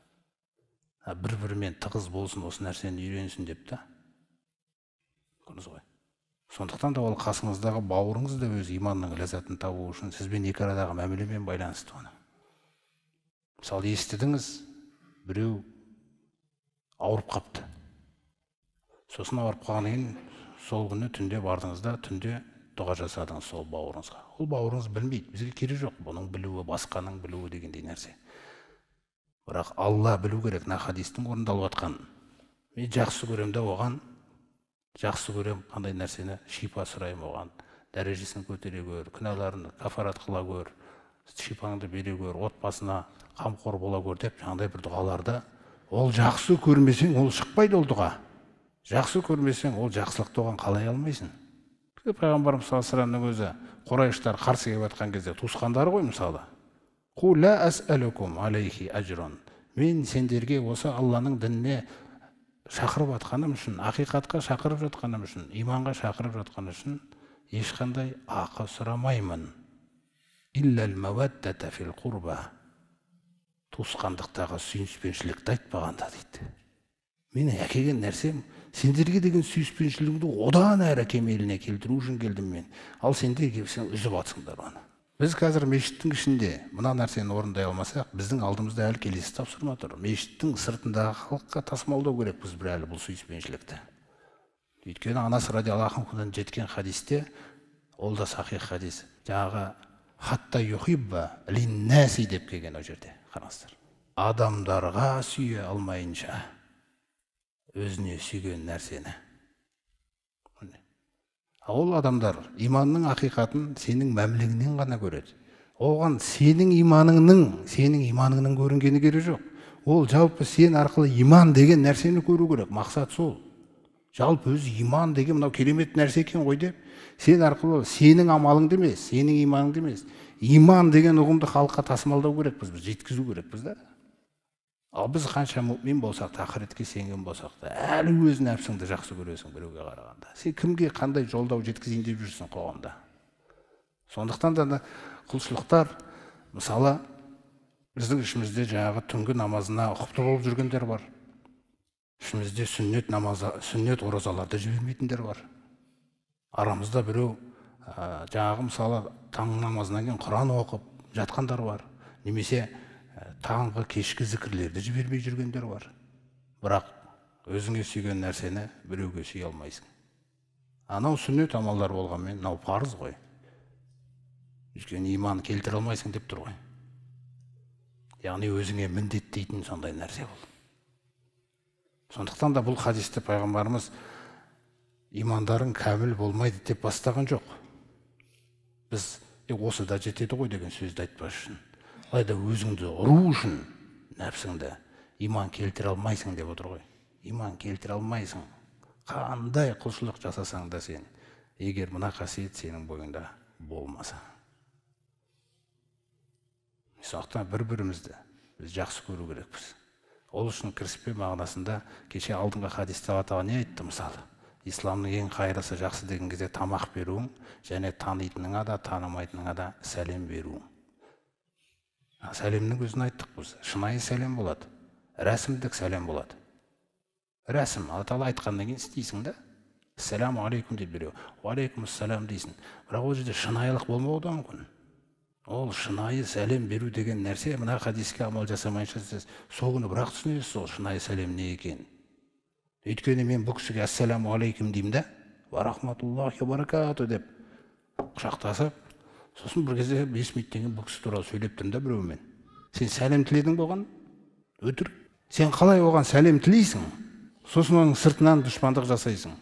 A: Бір-бірімен тығыз болсын, осы нәрсені үйренсін деп та. Көрдіңіз ғой. Сондықтан да ол қасыңыздағы бауырыңыз да өз иманның ләззатын табу үшін сізбен екі арадағы мәмілемен байланысты оны. Мысалы естідіңіз, біреу ауырып қапты. Сосын ауырып қалғаннан кейін сол күні түнде бардыңыз да түнде дұға жасадыңыз сол бауырыңызға. Ол бауырыңыз білмейді, бізге керек жоқ. Бұның білуі, басқаның білуі дегендей нәрсе. Бірақ Алла білу керек, мына хадистің орындалып жатқанын. Мен жақсы көремін де оған, жақсы көрем, қандай нәрсені шипа сұраймын оған. Дәрежесін көтере көр, күнәларын кафарат қыла көр, шипаңды бере көр, отбасына қамқор бола көр деп жаңағыдай бір дұғаларды. Ол жақсы көрмесең, ол шықпайды ол дұға. Жақсы көрмесең, ол жақсылықты оған қалай алмайсың? Пайғамбарымыз саллаллаху алейхи өзі Құрайыштар қарсы келіп жатқан кезде туысқандары ғой мысалы. Қу ла ас'алукум алейхи ажрон. Мен сендерге осы Алланың дініне шақырып жатқаным үшін, ақиқатқа шақырып жатқаным үшін, иманға шақырып жатқаным үшін ешқандай ақы сұрамаймын. Иллал маваддата фил қурба. Туысқандықтағы сүйіспеншілікті айтпағанда дейді. Менің әкелген нәрсем сендерге деген сүйіспеншілігімді одан әрі кемеліне келтіру үшін келдім мен. Ал сендер келсең үзіп атсыңдар оны. Біз қазір мешіттің ішінде мына нәрсені орындай алмасақ, біздің алдымызда әлі келесі тапсырма тұр. Мешіттің сыртындағы халыққа тасымалдау керекпіз бір әлі бұл сүйіспеншілікті. Өйткені Анас радиаллаху анхудан жеткен хадисте, ол да сахих хадис. Жаңағы хатта юхибба линнаси деп келген о жерде. Қараңыздар. Адамдарға сүйе алмайынша өзіне сүйген нәрсені. Ол адамдар иманның ақиқатын сенің мәмілеңнен ғана көреді. Оған сенің иманыңның көрінгені керек жоқ. Ол жалпы сен арқылы иман деген нәрсені көру керек. Мақсат сол. Жалпы өзі иман деген мынау керемет нәрсе екен ғой деп, сен арқылы сенің амалыңды емес, сенің иманыңды емес, иман деген ұғымды халыққа тасымалдау керекпіз, біз жеткізу керекпіз да. Ал біз қанша мұмин болсақ та, ақыретке сенген болсақ та, әлі өз нәпсіңді жақсы көресің біреуге қарағанда. Сен кімге қандай жолдау жеткізейін деп жүрсің қоғамда. Сондықтан да құлшылықтар, мысалы, біздің ішімізде жаңағы түнгі намазына ұқыпты болып жүргендер бар. Ішімізде сүннет оразаларды жібермейтіндер бар. Арамызда біреу жаңағы мысалы таң намазынан кейін Құран оқып жатқандар бар. Немесе таңғы кешкі зікірлерді жібермей жүргендер бар. Бірақ өзіңе сүйген нәрсені біреуге сүйе алмайсың. Анау сүннет амалдар болғанмен, мынау парыз ғой. Өйткені иман келтіре алмайсың деп тұр ғой. Яғни өзіңе міндеттейтін сондай нәрсе бол. Сондықтан да бұл хадисте пайғамбарымыз имандарың кәміл болмайды деп бастаған жоқ. Біз осы да жетеді ғой деген сөзді айтпас үшін, алайда өзіңді ұру үшін нәпсіңді иман келтіре алмайсың деп отыр ғой. Иман келтіре алмайсың. Қандай құлшылық жасасаң да сен, егер мына қасиет сенің бойыңда болмаса. Сондықтан бір-бірімізді біз жақсы көру керекпіз. Ол үшін кіріспе мағынасында кеше алдыңғы хадисте Алла не айтты мысалы? Исламның ең қайырысы жақсы деген кезде тамақ беруің, және танитыныңа да, танымайтыныңа да сәлем беруің. Сәлемнің өзін айттық біз. Шынайы сәлем болады, рәсімдік сәлем болады. Рәсім, Алла Тағала айтқаннан кейін істейсің да. Ассаламу алейкум деп беру. Уалейкум ассалам дейсің. Бірақ ол жерде шынайылық болмауы да мүмкін. Ол шынайы сәлем беру деген нәрсе, мына хадиске амал жасамайынша сіз сол күні бірақ түсінесіз ол шынайы сәлем не екен. Өйткені мен бұл кісіге ассаламу алейкум деймін да, ва рахматуллахи ва баракату деп құшақтасып, сосын бір кезде 5 минуттен кейін бұл кісі туралы сөйлеп тұрмын да біреумен. Сен сәлем тіледің болған? Өтірік. Сен қалай оған сәлем тілейсің? Сосын оның сыртынан дұшпандық жасайсың.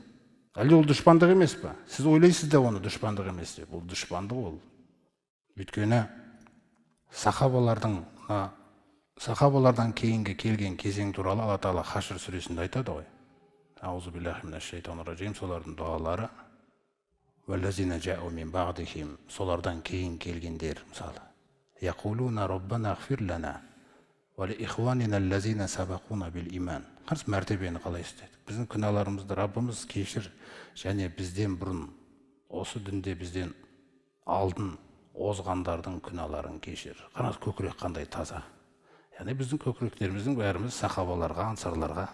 A: Әлде ол дұшпандық емес па? Сіз ойлайсыз да оны дұшпандық емес деп. Ол дұшпандық ол. Өйткені сахабалардан кейінгі келген кезең туралы Алла Тағала Хашр сүресінде айтады ғой. Аузу биллахи минаш шайтанир ражим, солардың дұғалары. Валлазина жау мин баъдихим, солардан кейін келгендер, мысалы. Яқулуна роббана ғфир лана ва ли ихванина аллазина сабақуна бил иман. Қарсы мәртебені қалай істедік? Біздің күнәларымызды Раббымыз кешір, және бізден бұрын, осы дінде бізден алдын озғандардың күнәларын кешір. Қараңыз, көкірек қандай таза. Яғни біздің көкіректеріміздің бәріміз сахабаларға, ансарларға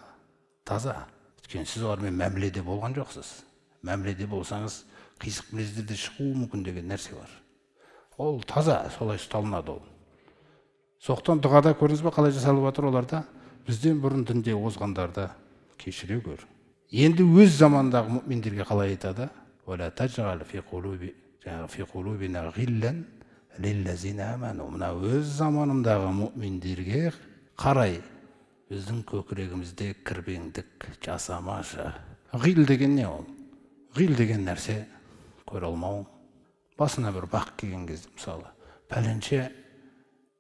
A: таза. Өйткені сіз олармен мәміледе болған жоқсыз. Мәміледе болсаңыз, қисық мінездерде шығуы мүмкін деген нәрсе бар. Ол таза, солай ұсталынады ол. Соқтан дұғада көрдіңіз бе қалай жасалып жатыр оларда? Бізден бұрын дінде озғандарды кешіре көр. Енді өз замандағы мүминдерге қалай айтады? Вала таджал фи қулубина ғиллан лиллазина аману. Мына өз заманымдағы мүминдерге қарай біздің көкірегімізде кірбеңдік жасамашы. Ғил деген не ол? Ғил деген нәрсе көре алмау. Басына бір бақ келген кезде, мысалы, пәленше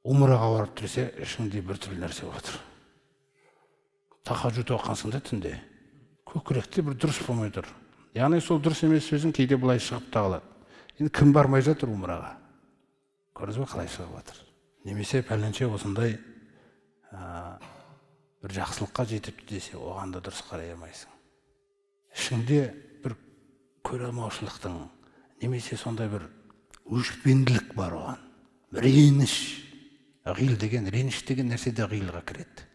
A: умраға барып тұрса, ішіңде бір түрлі нәрсе отыр. Тахаджуд оққансың да түнде. Көкіректе бір дұрыс болмай тұр. Яғни сол дұрыс емес сөзің кейде былай шығып тағылады. Енді кім бармай жатыр умраға? Көрдіңіз бе қалай шығып жатыр? Немесе пәленше осындай бір жақсылыққа жетіпті десе, оған да дұрыс қарай алмайсың. Ішіңде бір көре алмаушылықтың, немесе сондай бір өшпенділік бар оған. Реніш. Ғил деген, реніш деген нәрсе де ғилға кіреді.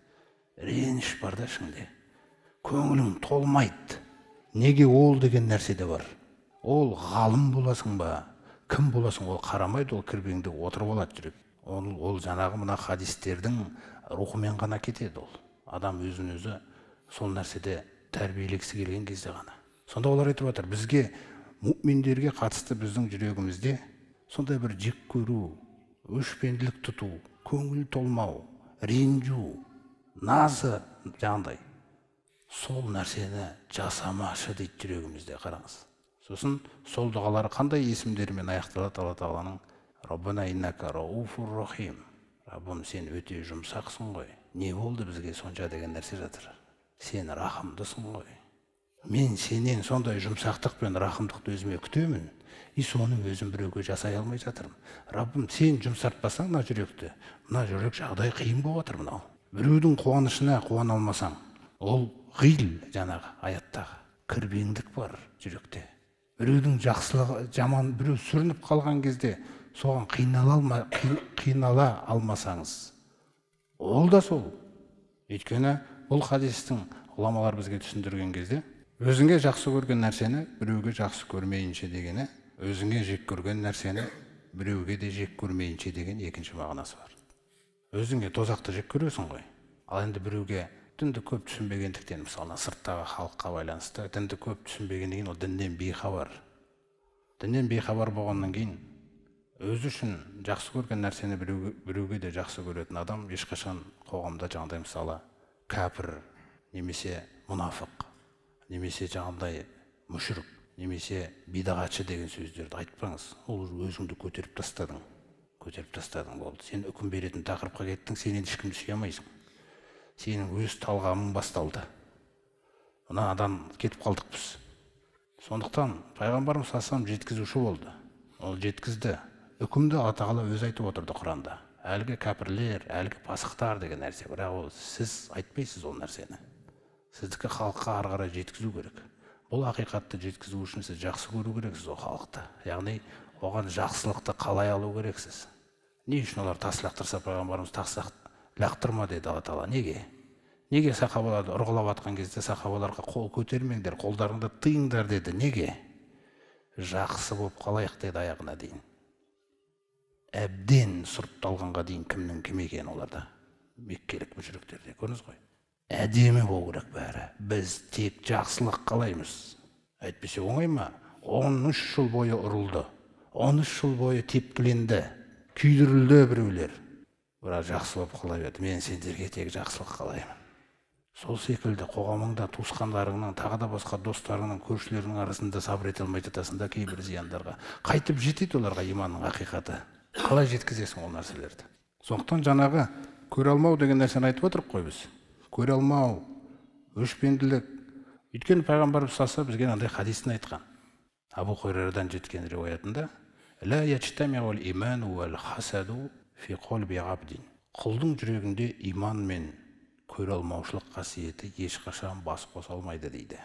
A: Реніш бар да ішіңде. Көңілің толмайды. Неге ол деген нәрсе де бар. Ол ғалым боласың ба, кім боласың, ол қарамайды, ол кірбеңде отырып алады жүріп. Ол жаңағы мына хадистердің рухымен ғана кетеді ол. Адам өзін өзі сол нәрседе тәрбиелегісі келген кезде ғана. Сонда олар айтып жатыр, бізге мүминдерге қатысты біздің жүрегімізде сондай бір жек көру, өшпенділік тұту, көңіл толмау, ренжу, назы жағдай. Сол нәрсені жасамашы дейді жүрегімізде, қараңыз. Сосын сол дұғалары қандай есімдермен аяқталады Алла Тағаланың? Раббана иннака рауфур рахим. Раббым, сен өте жұмсақсың ғой. Не болды бізге сонша деген нәрсе жатыр. Сен рахымдысың ғой. Мен сенен сондай жұмсақтық пен рахымдықты өзіме күтемін. И соны өзім біреуге жасай алмай жатырмын. Раббым, сен жұмсартпасаң мына жүректі, мына жүрек жағдай қиын болып отыр мынау. Біреудің қуанышына қуана алмасаң, ол ғил, жаңағы аяттағы кірбеңдік бар жүректе. Біреудің жақсылығы жаман, біреу сүрініп қалған кезде соған қинала алмасаңыз, ол да сол. Өйткені бұл хадистің ғұламалар бізге түсіндірген кезде, өзіңе жақсы көрген нәрсені біреуге жақсы көрмейінше дегені, өзіңе жек көрген нәрсені біреуге де жек көрмейінше деген екінші мағынасы бар. Өзіңе тозақты жек көресің ғой. Ал енді біреуге дінді көп түсінбегендіктен, мысалы сырттағы халыққа байланысты, дінді көп түсінбегенден кейін ол діннен бейхабар. Діннен бейхабар болғаннан кейін өзі үшін жақсы көрген нәрсені біреуге де жақсы көретін адам ешқашан қоғамда жаңағыдай мысалы кәпір, немесе мұнафық, немесе жаңағыдай мүшрик, немесе бидағатшы деген сөздерді айтпаңыз. Ол өзіңді көтеріп тастадың болды. Сен үкім беретін тақырыпқа кеттің, сенен ешкімді сүйе алмайсың. Сенің өз талғамың басталды. Мына адам кетіп қалдық біз. Сондықтан пайғамбарымыз саллаллаху алейхи жеткізуші болды. Ол жеткізді. Үкімді Алла Тағала өзі айтып отырды Құранда. Әлгі кәпірлер, әлгі пасықтар деген нәрсе. Бірақ ол сіз айтпайсыз ол нәрсені. Сіздікі халыққа ары қарай жеткізу керек. Бұл ақиқатты жеткізу үшін сіз жақсы көру керексіз ол халықты. Яғни оған жақсылықты қалай алу керексіз. Не үшін олар тас лақтырса, пайғамбарымыз тас лақтырма деді Алла Тағала. Неге? Неге сахабаларды ұрғылап атқан кезде сахабаларға қол көтермеңдер, қолдарыңды тыйыңдар деді. Неге? Жақсы болып қалайық деді аяғына дейін. Әбден сұрыпталғанға дейін кімнің кім екені оларда. Меккелік мүшриктерде көрдіңіз ғой. Әдемі болу керек бәрі. Біз тек жақсылық қалаймыз. Әйтпесе оңай ма? 13 жыл бойы ұрылды. 13 жыл бойы тепкіленді. Күйдірілді біреулер. Бірақ жақсы болып қала берді. Мен сендерге тек жақсылық қалаймын. Сол секілді қоғамыңда туысқандарыңның, тағы да басқа достарыңның, көршілерінің арасында сабыр ете алмай жатасың да кейбір зияндарға. Қайтып жетеді оларға иманның ақиқаты. Қалай жеткізесің ол нәрселерді? Сондықтан жаңағы көре алмау деген нәрсені айтып отырық қой біз. Көре алмау, өшпенділік. Өйткені пайғамбарымыз салса бізге андай хадисін айтқан. Абу Хурайрадан жеткен риуаятында: "Ла яджтамиул иману вал хасаду фи қалби абдин." Құлдың жүрегінде иман мен көре алмаушылық қасиеті ешқашан бас қоса алмайды дейді.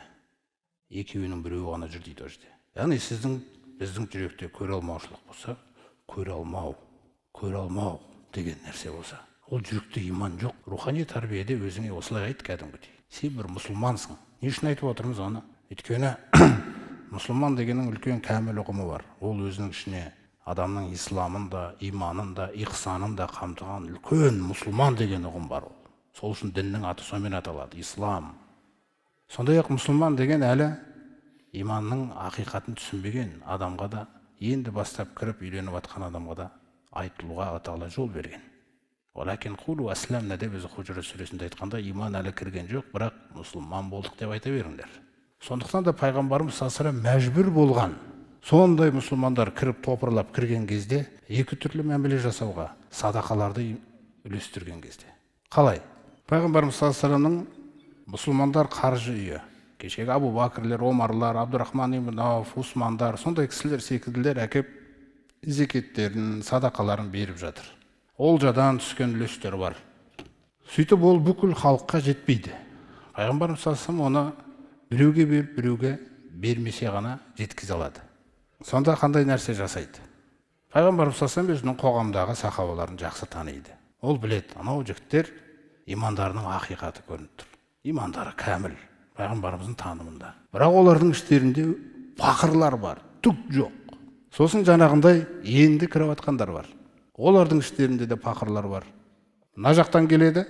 A: Екеуінің біреуі ғана жүр дейді ол жерде. Яғни біздің жүректе көре алмаушылық болса, көре алмау деген нәрсе болса, ол жүректе иман жоқ. Рухани тәрбиеде өзіңе осылай айт кәдімгідей. Сен бір мұсылмансың. Не үшін айтып отырмыз оны? Өйткені мұсылман дегеннің үлкен кәміл ұғымы бар. Ол өзінің ішіне адамның исламын да, иманын да, ихсанын да қамтыған үлкен мұсылман деген ұғым бар. Сол үшін діннің аты сонымен аталады, ислам. Сондай-ақ мұсылман деген әлі иманның ақиқатын түсінбеген адамға да, енді бастап кіріп үйленіп атқан адамға да айтылуға Алла Тағала жол берген. Олакин қулу аслямна деп өзі Худжурат сүресінде айтқанда, иман әлі кірген жоқ, бірақ мұсылман болдық деп айта беріңдер. Сондықтан да пайғамбарымыз саллаллаху алейхи мәжбүр болған. Сондай мұсылмандар кіріп топырлап кірген кезде екі түрлі мәміле жасауға, садақаларды үлестірген кезде. Қалай? Пайғамбарымыз саллаллаху алейхи вассаламның мұсылмандар қаржы үйі, кешегі Абу Бакрлер, Омарлар, Абдурахман ибн Ауф, Усмандар, сондай кісілер секілділер әкеп зекеттерін, садақаларын беріп жатыр. Олжадан түскен үлестер бар. Сөйтіп ол бүкіл халыққа жетпейді. Пайғамбарымыз саллаллаху алейхи оны біреуге беріп, біреуге бермесе ғана жеткізе алады. Сонда қандай нәрсе жасайды? Пайғамбарымыз саллаллаху алейхи өзінің қоғамдағы сахабаларын жақсы таниды. Ол біледі, анау жігіттер имандарының ақиқаты көрініп тұр. Имандары кәміл, пайғамбарымыздың танымында. Бірақ олардың іштерінде пақырлар бар, түк жоқ. Сосын жаңағындай енді кіріп атқандар бар. Олардың іштерінде де пақырлар бар. Мына жақтан келеді,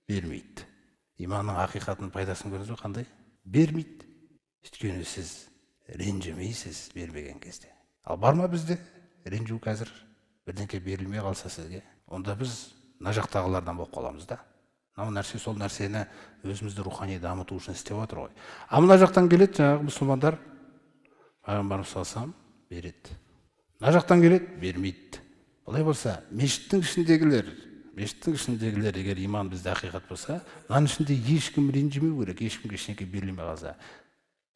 A: бермейді. Иманның ақиқатының пайдасын көрдіңіз бе қандай? Бермейді. Өйткені сіз ренжімейсіз бермеген кезде. Ал бар ма бізде ренжу қазір бірдеңке берілмей қалса сізге, онда біз мына жақтағылардан болып қаламыз да. Мынау нәрсе сол нәрсені өзімізді рухани дамыту үшін істеп отыр ғой. А мына жақтан келеді жаңағы мұсылмандар, пайғамбарымыз салсам береді. Мына жақтан келеді, бермейді. Олай болса, мешіттің ішіндегілер егер иман бізде ақиқат болса, мынаның ішінде ешкім ренжімеу керек, ешкімге ештеңе берілмей қалса.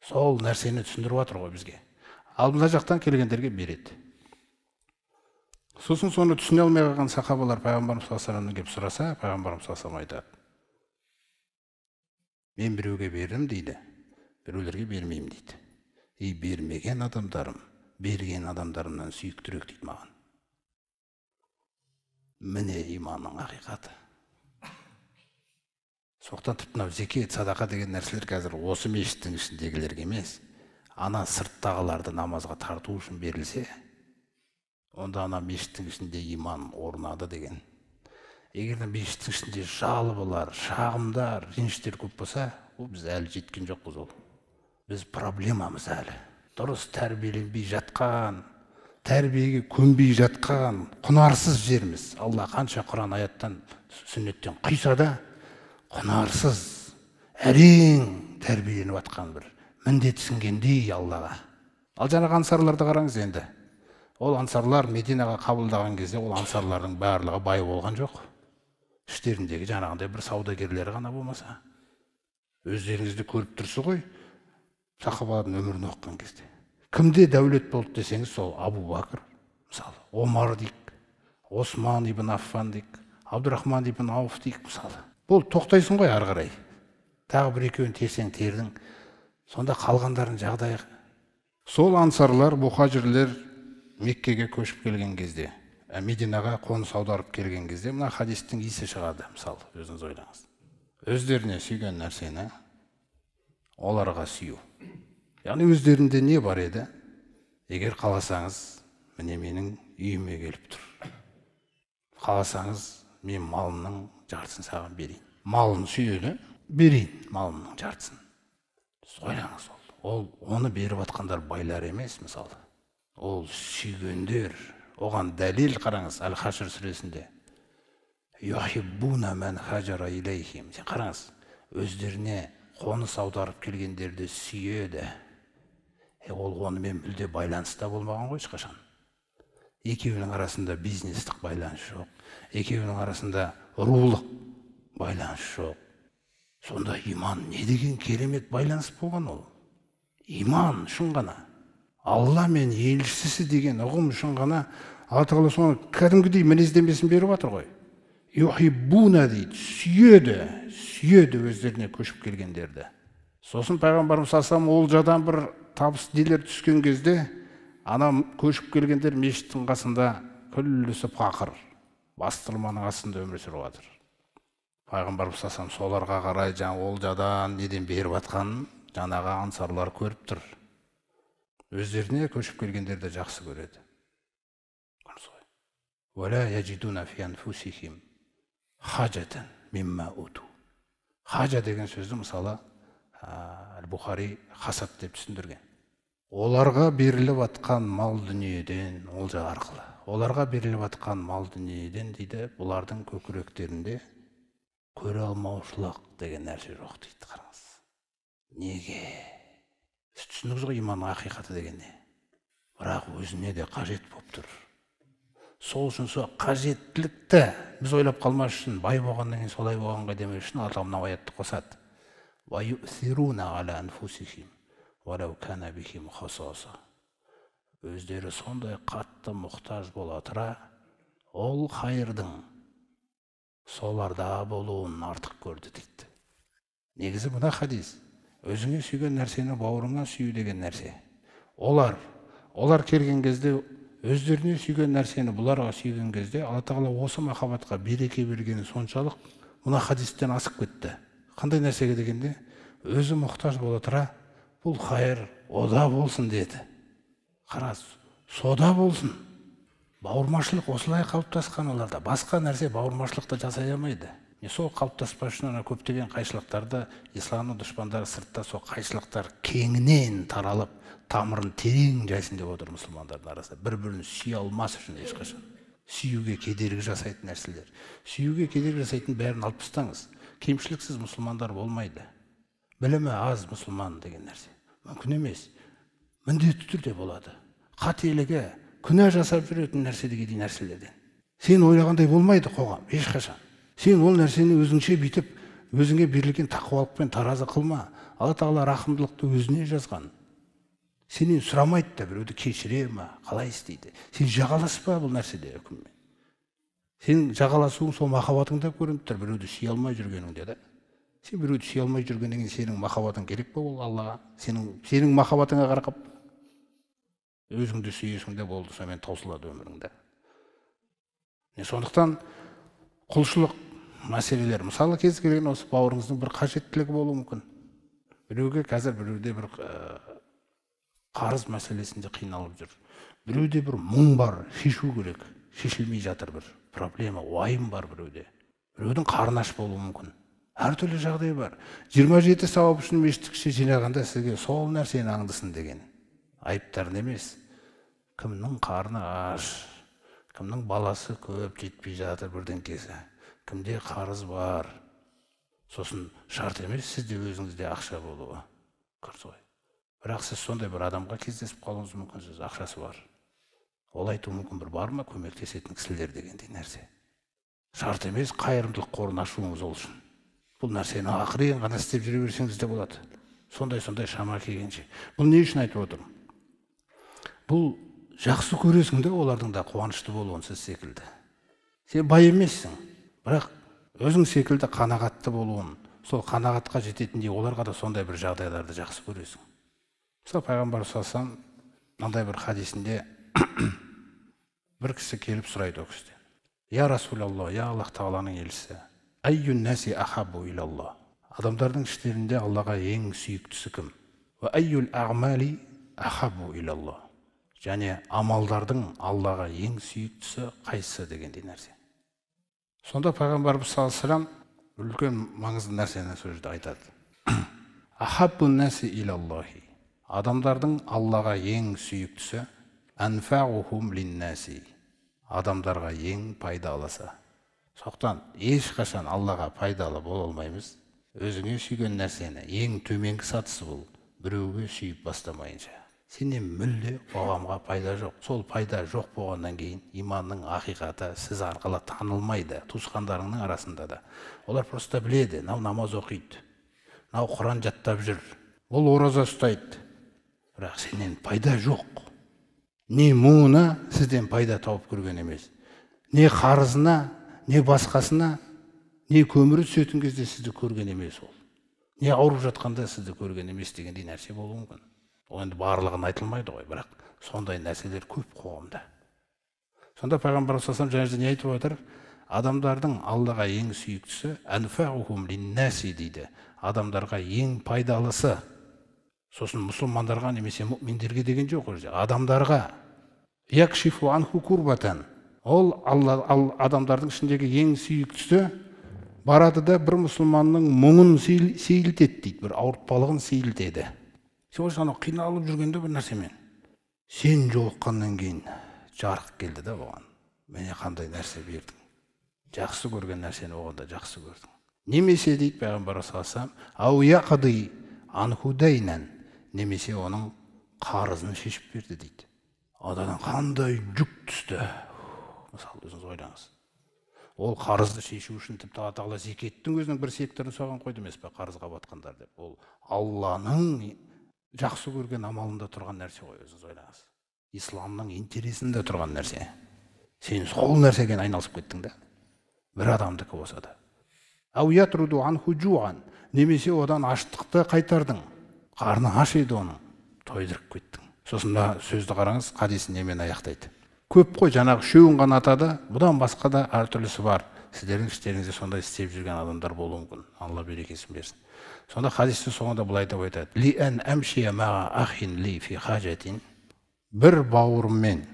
A: Сол нәрсені түсіндіріп отыр ғой бізге. Ал мына жақтан келгендерге береді. Сосын соны түсіне алмай қалған сахабалар пайғамбарымыз саллаллаху алейхи вассаламнан келіп сұраса, пайғамбарымыз саллаллаху алейхи вассалам айтады: мен біреуге бердім дейді, біреулерге бермеймін дейді. Бермеген адамдарым берген адамдарымнан сүйіктірек дейді маған. Міне иманның ақиқаты. Соқтан тіпті мынау зекет, садақа деген нәрселер қазір осы мешіттің ішіндегілерге емес, ана сырттағыларды намазға тарту үшін берілсе, онда ана мешіттің ішінде иман орнады деген. Егер мешіттің ішінде жалобылар, шағымдар, реніштер көп болса, ол біз әлі жеткен жоқпыз ол. Біз проблемамыз әлі. Дұрыс тәрбиеленбей жатқан, тәрбиеге көнбей жатқан құнарсыз жеріміз. Алла қанша Құран аяттан, сүннеттен құйса да, құнарсыз, әрең тәрбиеленіп жатқан бір міндетсінгендей Аллаға. Ал жаңағы ансарларды қараңыз енді. Ол ансарлар Мединаға қабылдаған кезде ол ансарлардың барлығы бай болған жоқ. Іштеріндегі жаңағындай бір саудагерлері ғана болмаса. Өздеріңізді көріп тұрсыз ғой, сахабалардың өмірін оқыған кезде. Кімде дәулет болды десеңіз, сол Абу Бакр, мысалы, Омар дейік, Осман ибн Аффан дейік, Абдурахман ибн Ауф дейік, мысалы. Бұл тоқтайсың ғой ары қарай. Тағы бір екеуін терсең тердің. Сонда қалғандардың жағдайы. Сол ансарлар, мұхажирлер Меккеге көшіп келген кезде, Мединаға қоныс аударып келген кезде, мына хадистің иісі шығады, мысалы, өзіңіз ойлаңыз. Өздеріне сүйген нәрсені оларға сүю. Яғни өздерінде не бар еді? Егер қаласаңыз, міне менің үйіме келіп тұр. Қаласаңыз, мен малымның жартысын саған берейін. Малын сүйеді, берейін малымның жартысын. Ойлаңыз, ол оны беріп атқандар байлар емес, мысалы. Ол сүйгендер, оған дәлел қараңыз, Әл-Хашр сүресінде. Юхиббуна мен хаджара илейхим. Қараңыз, өздеріне қоныс аударып келгендерді сүйеді. Ол онымен мүлде байланыста болмаған ғой ешқашан. Екеуінің арасында бизнестік байланыс жоқ. Екеуінің арасында рулық байланыс жоқ. Сонда иман не деген керемет байланыс болған ол? Иман үшін ғана. Алла мен елшісі деген ұғым үшін ғана Алла Тағала соны кәдімгідей мінездемесін беріп жатыр ғой. Юхиббуна дейді, сүйеді өздеріне көшіп келгендерді. Сосын пайғамбарымыз салсам олжадан бір табыс делер түскен кезде, анам көшіп келгендер мешіттің қасында күллісі пақыр, бастырманың астында өмір сүріп жатыр. Пайғамбарымыз салсам соларға қарай жаңа олжадан неден беріп жатқанын жаңағы ансарлар көріп тұр. Өздеріне көшіп келгендерді жақсы көреді. Вала яджидуна фи анфусихим хажатан мимма уту. Хажа деген сөзді мысалы Аль-Бухари хасад деп түсіндірген. Оларға беріліп атқан мал дүниеден, олжа арқылы. Оларға беріліп атқан мал дүниеден дейді, бұлардың көкіректерінде көре алмаушылық деген нәрсе жоқ дейді, қараңыз. Неге? Түсіндіңіз ғой иманның ақиқаты деген не? Бірақ өзіне де қажет болып тұр. Сол үшін сол қажеттілікті біз ойлап қалмас үшін, бай болғаннан кейін солай болғанға демес үшін Алла мынау аятты қосады. Өздері сондай қатты мұқтаж бола тұра, ол қайырдың соларда болуын артық көрді дейді. Негізі мына хадис, өзіңе сүйген нәрсені бауырыңа сүю деген нәрсе. Олар келген кезде, өздеріне сүйген нәрсені бұларға сүйген кезде, Алла Тағала осы махаббатқа береке бергені соншалық, мына хадистен асып кетті. Қандай нәрсеге дегенде, өзі мұқтаж бола тұра, бұл қайыр ода болсын деді. Қарас, сода болсын. Бауырмашылық осылай қалыптасқан оларда. Басқа нәрсе бауырмашылықты жасай алмайды. Сол қалыптаспас үшін көптеген қайшылықтарды исламның дұшпандары сыртта сол қайшылықтар кеңінен таралып, тамырын терең жайсын деп отыр мұсылмандардың арасында. Бір-бірін сүйе алмас үшін ешқашан. Сүюге кедергі жасайтын нәрселер. Сүюге кедергі жасайтын бәрін алып тастаңыз. Кемшіліксіз мұсылмандар болмайды. Білімі аз мұсылман деген нәрсе мүмкін емес. Міндетті түрде болады. Қателігі, күнә жасап жүретін нәрседегі дейін нәрселерден. Сен ойлағандай болмайды қоғам, ешқашан. Сен ол нәрсені өзіңше бүйтіп, өзіңе берілген тақуалықпен таразы қылма. Алла Тағала рахымдылықты өзіне жазған. Сенен сұрамайды да, біреуді кешіре ме, қалай істейді. Сен жағаласпа бұл нәрседе үкіммен. Сен жағаласуың сол махаббатыңда көрініп тұр, біреуді сүйе алмай жүргеніңде да. Сен біреуді сүйе алмай жүргеннен кейін сенің махаббатың керек пе ол Аллаға? Сенің махаббатыңа қарап өзіңді сүйесің де болды, сонымен таусылады өміріңді. Сондықтан құлшылық мәселелер, мысалы кез келген осы бауырыңыздың бір қажеттілігі болуы мүмкін. Біреуге қазір біреуде бір қарыз мәселесінде қиналып жүр. Біреуде бір мұң бар, шешу керек, шешілмей жатыр бір проблема, уайым бар біреуде. Біреудің қарны аш болуы мүмкін. Әртүрлі жағдай бар. 27 сауап үшін мешіттік жинағанда сізге сол нәрсені аңдысын деген айыптарын емес. Кімнің қарны аш, кімнің баласы көп жетпей жатыр бірдеңкесі, кімде қарыз бар. Сосын шарт емес сізде өзіңізде ақша болуы. Бірақ сіз сондай бір адамға кездесіп қалуыңыз мүмкін, сіз ақшасы бар. Ол айту мүмкін бір бар ма көмектесетін кісілер дегендей нәрсе. Шарт емес қайырымдылық қорын ашуыңыз ол үшін. Бұл нәрсені ақырын ғана істеп жүре берсеңіз де болады. Сондай шама келгенше. Бұл не үшін айтып отырмын? Бұл жақсы көресің де олардың да қуанышты болуын сіз секілді. Сен бай емессің, бірақ өзің секілді қанағатты болуын, сол қанағатқа жететіндей оларға да сондай бір жағдайларды жақсы көресің. Мысалы пайғамбар салсам, мынандай бір хадисінде бір кісі келіп сұрайды ол кісіден. Я Расулалла, я Аллах Тағаланың елшісі. Айюн наси ахаббу илалла. Адамдардың іштерінде Аллаға ең сүйіктісі кім? Ва айюл аъмали ахаббу илалла. Және амалдардың Аллаға ең сүйіктісі қайсысы дегендей нәрсе. Сонда пайғамбарымыз саллаллаху алейхи ва саллям үлкен маңызды нәрсені сол жерде айтады. Ахаббу наси илаллахи. Адамдардың Аллаға ең сүйіктісі анфаухум линнаси. Адамдарға ең пайдалысы. Соқтан ешқашан Аллаға пайдалы бола алмаймыз. Өзіңе сүйген нәрсені ең төменгі сатысы бұл. Біреуге сүйіп бастамайынша. Сенен мүлде қоғамға пайда жоқ. Сол пайда жоқ болғаннан кейін иманның ақиқаты сіз арқылы танылмайды. Туысқандарыңның арасында да. Олар просто біледі, мынау намаз оқиды, мынау Құран жаттап жүр, ол ораза ұстайды. Бірақ сенен пайда жоқ. Не мұңына сізден пайда тауып көрген емес. Не қарызына, не басқасына, не көмірі түсетін кезде сізді көрген емес ол. Не ауырып жатқанда сізді көрген емес дегендей нәрсе болуы мүмкін. Ол енді барлығын айтылмайды ғой, бірақ сондай нәрселер көп қоғамда. Сонда пайғамбар саллаллаху алейхи ва саллям не айтып отыр? Адамдардың Аллаға ең сүйіктісі анфаухум линнаси дейді. Адамдарға ең пайдалысы. Сосын мұсылмандарға немесе мүминдерге деген жоқ ол жерде. Адамдарға якшифу анху курбатан. Ол адамдардың ішіндегі ең сүйіктісі барады да бір мұсылманның мұңын сейілтеді дейді, бір ауыртпалығын сейілтеді. Сен осыны қиналып жүргенде бір нәрсемен. Сен жолыққаннан кейін жарық келді да оған. Міне қандай нәрсе бердің. Жақсы көрген нәрсені оғанда жақсы көрдің. Немесе дейді пайғамбар саллаллаху алейхи ва саллям, немесе оның қарызын шешіп берді дейді. Одан қандай жүк түсті. Мысалы өзіңіз ойлаңыз. Ол қарызды шешу үшін тіпті Алла Тағала зекеттің өзінің бір секторын соған қойды емес пе, қарызға батқандар деп. Ол Алланың жақсы көрген амалында тұрған нәрсе ғой, өзіңіз ойлаңыз. Исламның интересінде тұрған нәрсе. Сен сол нәрсеге айналысып кеттің да. Бір адамдікі болса да. Немесе одан аштықты қайтардың. Қарны аш еді оның. Тойдырып кеттің. Сосын да сөзді қараңыз, хадисін немен аяқтайды. Көп қой, жаңағы үшеуін ғана атады, бұдан басқа да әртүрлісі бар. Сіздердің іштеріңізде сондай істеп жүрген адамдар болуы мүмкін. Алла берекесін берсін. Сонда хадистің соңында былай деп айтады. Лиан амшия мага ахин ли фи хажатин. Бір бауырыммен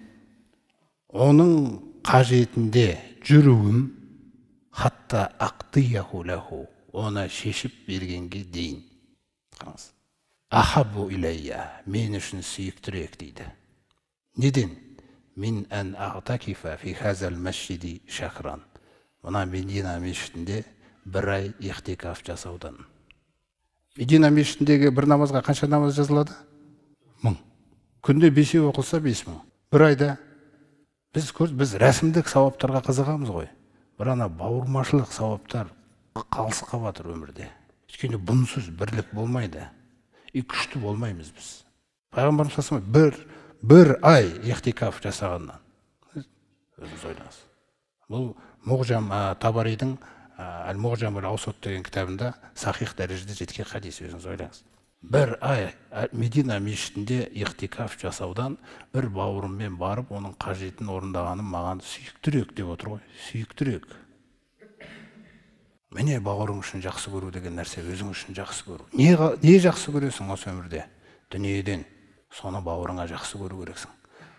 A: оның қажетінде жүруім хатта ақтияху лаху, оны шешіп бергенге дейін. Қараңыз. Ахабу илайя, мен үшін сүйіктірек дейді. Неден? Мин ән ағтакифа фи хазал мәшжиди шахран. Мына Медина мешітінде бір ай ихтикаф жасаудан. Медина мешітіндегі бір намазға қанша намаз жазылады? 1000. Күнде 5 оқылса 5000. Бір айда біз рәсімдік сауаптарға қызығамыз ғой. Бір ана бауырмашылық сауаптар қалыс қалатыр өмірде. Өйткені бұнсыз бірлік болмайды. Күшті болмаймыз біз. Пайғамбарымыз саллаллаху бір ай ихтикаф жасағаннан. Өзіңіз ойлаңыз. Бұл Мұғжам Табаридің Әл-Мұғжам Әл-Аусат деген кітабында сахих дәрежеде жеткен хадис, өзіңіз ойлаңыз. Бір ай Медина мешітінде ихтикаф жасаудан бір бауырыммен барып, оның қажетін орындағаным маған сүйіктірек деп отыр ғой. Сүйіктірек. Міне бауырың үшін жақсы көру деген нәрсе, өзің үшін жақсы көру. Не жақсы көресің осы өмірде? Дүниеден. Соны бауырыңа жақсы көру керексің.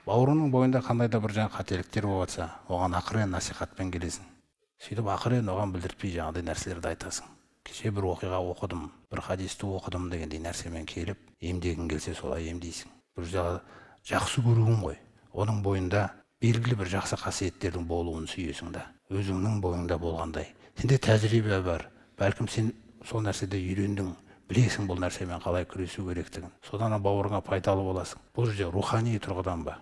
A: Бауырыңның бойында қандай да бір жаңа қателіктер болатса, оған ақырын насихатпен келесің. Сөйтіп ақырын оған білдіртпей жаңағыдай нәрселерді айтасың. Кеше бір оқиға оқыдым, бір хадисті оқыдым дегендей нәрсемен келіп, емдегің келсе солай емдейсің. Бұл жақсы көруің ғой. Оның бойында белгілі бір жақсы қасиеттердің болуын сүйесің да. Өзіңнің бойыңда болғандай. Сенде тәжірибе бар. Бәлкім сен сол нәрседе үйрендің, білесің бұл нәрсемен қалай күресу керектігін. Содан бауырыңа пайдалы боласың. Бұл жерде рухани тұрғыдан ба?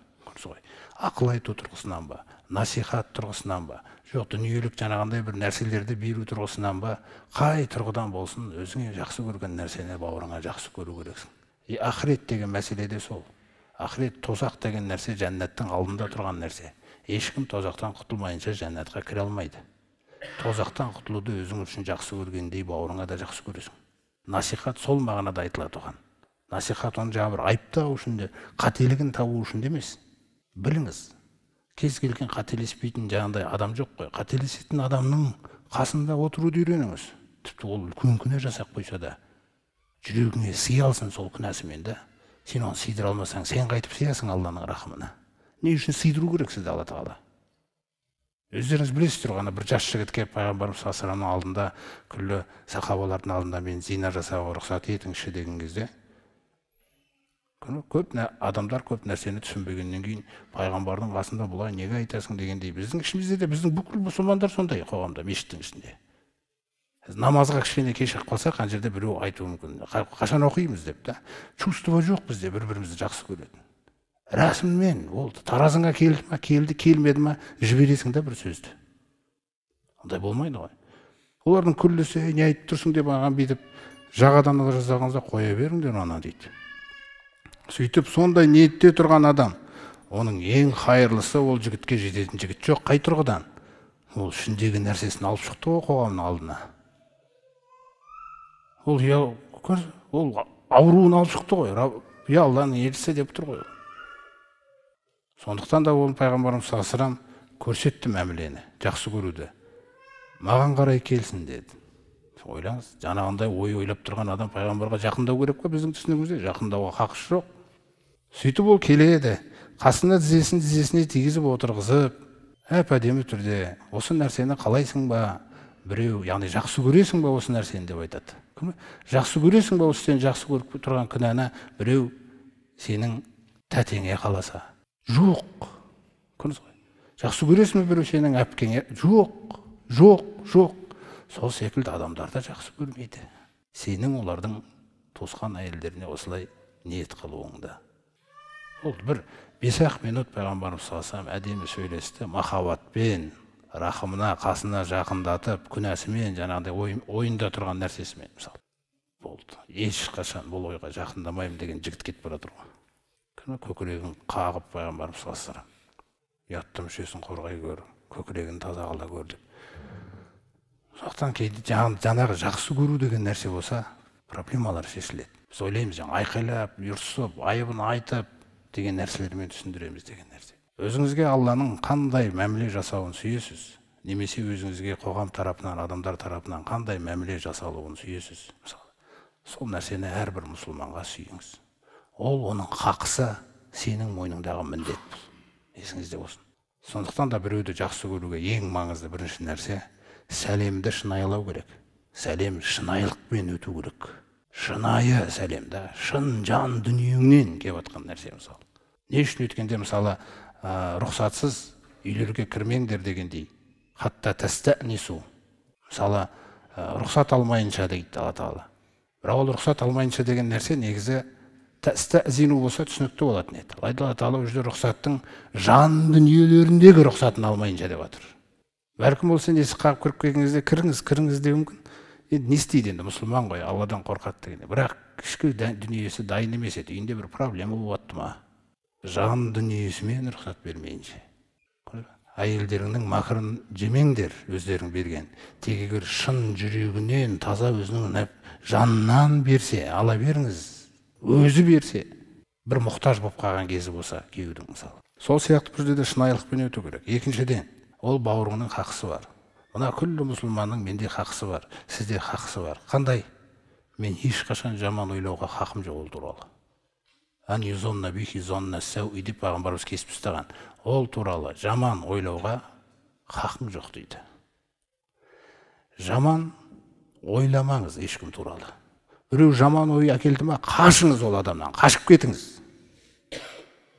A: Ақыл айту тұрғысынан ба? Насихат тұрғысынан ба? Жоқ, дүниелік жаңағындай бір нәрселерді беру тұрғысынан ба? Қай тұрғыдан болсын, өзіңе жақсы көрген нәрсені бауырыңа жақсы көру керексің. Ақырет деген мәселе де сол. Ақырет, тозақ деген нәрсе жәннаттың алдында тұрған нәрсе. Ешкім тозақтан құтылмайынша жәннатқа кіре алмайды. Тозақтан құтылуды өзің үшін жақсы көргендей бауырыңа да жақсы көресің. Насихат сол мағынада айтылады оған. Насихат оны жаңа бір айыптау үшін де, қателігін табу үшін де емес. Біліңіз, кез келген қателеспейтін жаңағындай адам жоқ қой. Қателесетін адамның қасында отыруды үйреніңіз. Тіпті ол үлкен күнә жасап қойса да, жүрегіңе сый алсын сол күнәсімен де. Сен оны сыйдыра алмасаң, сен қайтып сыясың Алланың рахымына. Не үшін сыйдыру керек сізді Алла Тағала? Өздеріңіз білесіздер ғана бір жас жігітке пайғамбарымыз саллаллаху алейхи алдында, күллі сахабалардың алдында мен зина жасауға рұқсат етіңізші деген кезде, адамдар көп нәрсені түсінбегеннен кейін пайғамбардың қасында бұлай неге айтасың дегендей, біздің ішімізде де, біздің бүкіл мұсылмандар сондай қоғамда, мешіттің ішінде. Намазға кішкене кешігіп қалсақ, ана жерде біреу айтуы мүмкін, қашан оқимыз деп та. Чувство жоқ бізде бір-бірімізді жақсы көретін. Рәсіммен, ол таразыңа келді ма, келмеді ма, жібересің да бір сөзді. Ондай болмайды ғой. Олардың күллісі, не айтып тұрсың деп маған бүйтіп, жағадан жазағаныңызда қоя беріңдер ана дейді. Сөйтіп сондай ниетте тұрған адам, оның ең хайырлысы ол жігітке жететін жігіт жоқ, қай тұрғыдан? Ол ішіндегі нәрсесін алып шықты ғой қоғамның алдына. Ол ауруын алып шықты ғой, Алланың елшісі деп тұр ғой. Сондықтан да ол пайғамбарымыз саллаллаху алейхи вассалам көрсетті мәмілені, жақсы көруді. Маған қарай келсін деді. Ойлаңыз, жаңағындай ой ойлап тұрған адам пайғамбарға жақындау керек қой, біздің түсінігімізде жақындауға хақысы жоқ. Сөйтіп ол келеді, қасына тізесіне тигізіп отырғызып, әдемі түрде осы нәрсені қалайсың ба? Біреу, яғни жақсы көресің ба осы нәрсені деп айтады. Жақсы көресің ба осы сен жақсы көріп тұрған күнәні біреу сенің тәтеңе қаласа? Жоқ. Жақсы көресің ба біреу сенің әпкеңе? Жоқ. Сол секілді адамдар да жақсы көрмейді. Сенің олардың туысқан әйелдеріне осылай ниет қылуыңда. Ол бір 5-ақ минут пайғамбарымыз саллаллаху алейхи вассалам әдемі сөйлесті, махаббатпен, рахымына, қасына жақындатып, күнәсімен, жаңағыдай ойында тұрған нәрсесімен, мысалы. Болды. Ешқашан бұл ойға жақындамаймын деген жігіт кетіп бара жатыр ғой. Көкірегін қағып пайғамбарымыз саллаллаху алейхи вассалам, ұятты мүшесін қорғай көр, көкірегін таза қыла көр деп. Сондықтан кейде жаңағы жақсы көру деген нәрсе болса, проблемалар шешіледі. Біз ойлаймыз, айқайлап, ұрсып, айыбын айтып деген нәрселермен түсіндіреміз деген нәрсе. Өзіңізге Алланың қандай мәміле жасауын сүйесіз, немесе өзіңізге қоғам тарапынан, адамдар тарапынан қандай мәміле жасалуын сүйесіз. Мысалы, сол нәрсені әрбір мұсылманға сүйіңіз. Ол оның хақысы, сенің мойныңдағы міндет бұл. Есіңізде болсын. Сондықтан да біреуді жақсы көруге ең маңызды бірінші нәрсе, Сәлемді шынайылау керек. Сәлем шынайылықпен өту керек. Шынайы сәлем да, шын жан дүниеңнен келіп жатқан нәрсе мысалы. Не үшін өткенде мысалы рұқсатсыз үйлерге кірмеңдер дегендей. Хатта тәстәнису. Мысалы рұқсат алмайынша дейді Алла Тағала. Бірақ ол рұқсат алмайынша деген нәрсе негізі тәстәзину болса түсінікті болатын еді. Алла Тағала ол жерде рұқсаттың жан дүниелеріндегі рұқсатын алмайынша деп жатыр. Бәлкім ол сен есік қағып кіріп келген кезде кіріңіз деуі мүмкін. Енді не істейді енді, мұсылман ғой, Алладан қорқады дегенде. Бірақ ішкі дүниесі дайын емес еді, үйінде бір проблема болыпты ма? Жан дүниесімен рұқсат бермейінше. Әйелдеріңнің мақырын жемеңдер, өздерің берген. Тек егер шын жүрегінен таза өзінің жанынан берсе, ала беріңіз. Өзі берсе, бір мұқтаж болып қалған кезі болса, күйеудің мысалы. Сол сияқты бір жерде шынайылықпен өту керек. Екіншіден, ол бауырыңның хақысы бар. Мына күллі мұсылманның менде хақысы бар, сізде хақысы бар. Қандай? Мен ешқашан жаман ойлауға хақым жоқ ол туралы. Ан юзонна бихи зонна сәуи деп пайғамбарымыз кесіп тастаған. Ол туралы жаман ойлауға хақым жоқ дейді. Жаман ойламаңыз ешкім туралы. Біреу жаман ой әкелді ма, қашыңыз ол адамнан, қашып кетіңіз.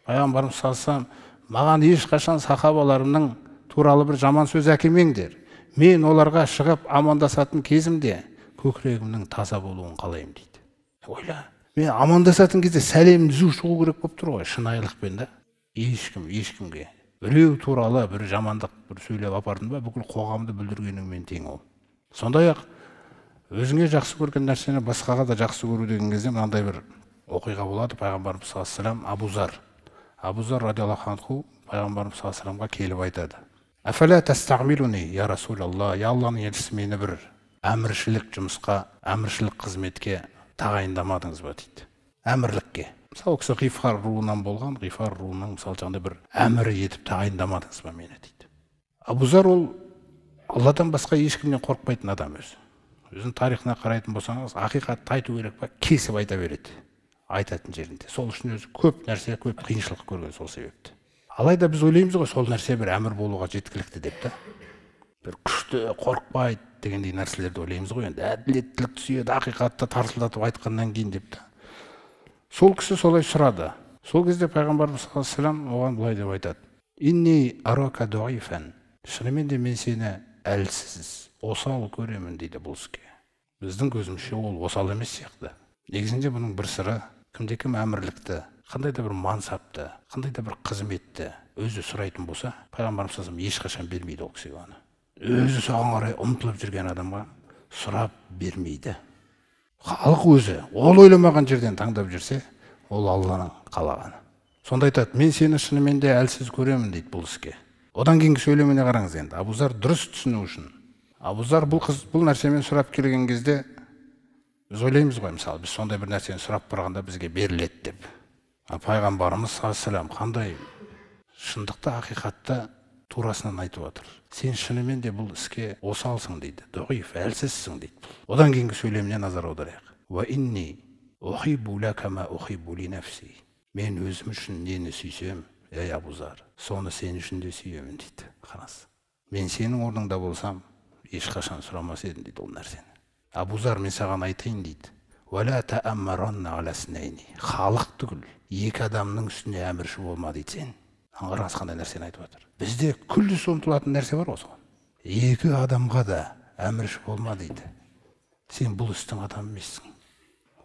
A: Пайғамбарымыз салсам, маған ешқашан сахабаларымның туралы бір жаман сөз әкелмеңдер. Мен оларға шығып амандасатын кезімде көкірегімнің таза болуын қалаймын дейді. Ойла, мен амандасатын кезде сәлем түзу шығу керек болып тұр ғой, шынайылықпен да. Ешкімге біреу туралы бір жамандық бір сөйлеп апардың ба, бүкіл қоғамды бүлдіргеніңмен тең ол. Сондай-ақ өзіңе жақсы көрген нәрсені басқаға да жақсы көру деген кезде мынандай бір оқиға болады. Пайғамбарымыз саллаллаху алейхи вассалам Абузар радиаллаху анху пайғамбарымыз саллаллаху алейхи вассаламға келіп айтады. Афала тастағмилуни, я Расулалла, я Алланың елшісі, мені бір әміршілік жұмысқа, әміршілік қызметке тағайындамадыңыз ба дейді. Әмірлікке. Мысалы, кісі Ғифар руынан болған, Ғифар руының мысалы жаңағыдай бір әмірі етіп тағайындамадыңыз ба мені дейді. Абузар ол Алладан басқа ешкімнен қорықпайтын адам өзі. Өзінің тарихына қарайтын болсаңыз, ақиқатты айту керек па, кесіп айта береді. Айтатын жерінде. Сол үшін өзі көп нәрсе, көп қиыншылық көрген сол себепті. Алайда біз ойлаймыз ғой, сол нәрсе бір әмір болуға жеткілікті деп та. Бір күшті, қорықпайды дегендей нәрселерді ойлаймыз ғой, енді әділеттілік түседі, ақиқатты тарсылдатып айтқаннан кейін деп та. Сол кісі солай сұрады. Сол кезде пайғамбарымыз саллаллаху алейхи вассалам оған былай деп айтады. Инни арака дуифан. Шынымен де мен сені әлсіз, осал көремін дейді бұл іске. Біздің көзімізше ол осал емес сияқты. Негізінде бұның бір сыры, кімде-кім әмірлікті, қандай да бір мансапты, қандай да бір қызметті өзі сұрайтын болса, пайғамбарымыз саллаллаху алейхи вассалам ешқашан бермейді ол кісіге оны. Өзі соған қарай ұмтылып жүрген адамға сұрап бермейді. Халық өзі ол ойламаған жерден таңдап жүрсе, ол Алланың қалағаны. Сонда айтады, мен сені шынымен де әлсіз көремін дейді бұл іске. Одан кейінгі сөйлеміне қараңыз енді. Абузар дұрыс түсіну үшін. Абузар бұл нәрсемен сұрап келген кезде біз ойлаймыз ғой, мысалы, біз сондай бір нәрсені сұрап барғанда бізге беріледі деп. Пайғамбарымыз саллаллаху алейхи вассалам қандай шындықты, ақиқатты турасынан айтып отыр. Сен шынымен де бұл іске осалсың дейді, дуиф, әлсізсің дейді. Одан кейінгі сөйлеміне назар аударайық. Ва инни ухиббу лака ма ухиббу ли нафси. Мен өзім үшін нені сүйсем, ей Абузар, соны сен үшін де сүйемін дейді. Қарас. Мен сенің орныңда болсам, ешқашан сұрамас едім дейді ол нәрсені. Абузар, мен саған айтайын дейді. Вала тааммаранна ала снайни. Халық түгіл, екі адамның үстіне әмірші болма дейді сен. Аңғарыңыз қандай нәрсені айтып отыр. Бізде күллі ұмтылатын нәрсе бар осыған. Екі адамға да әмірші болма дейді. Сен бұл істің адам емессің.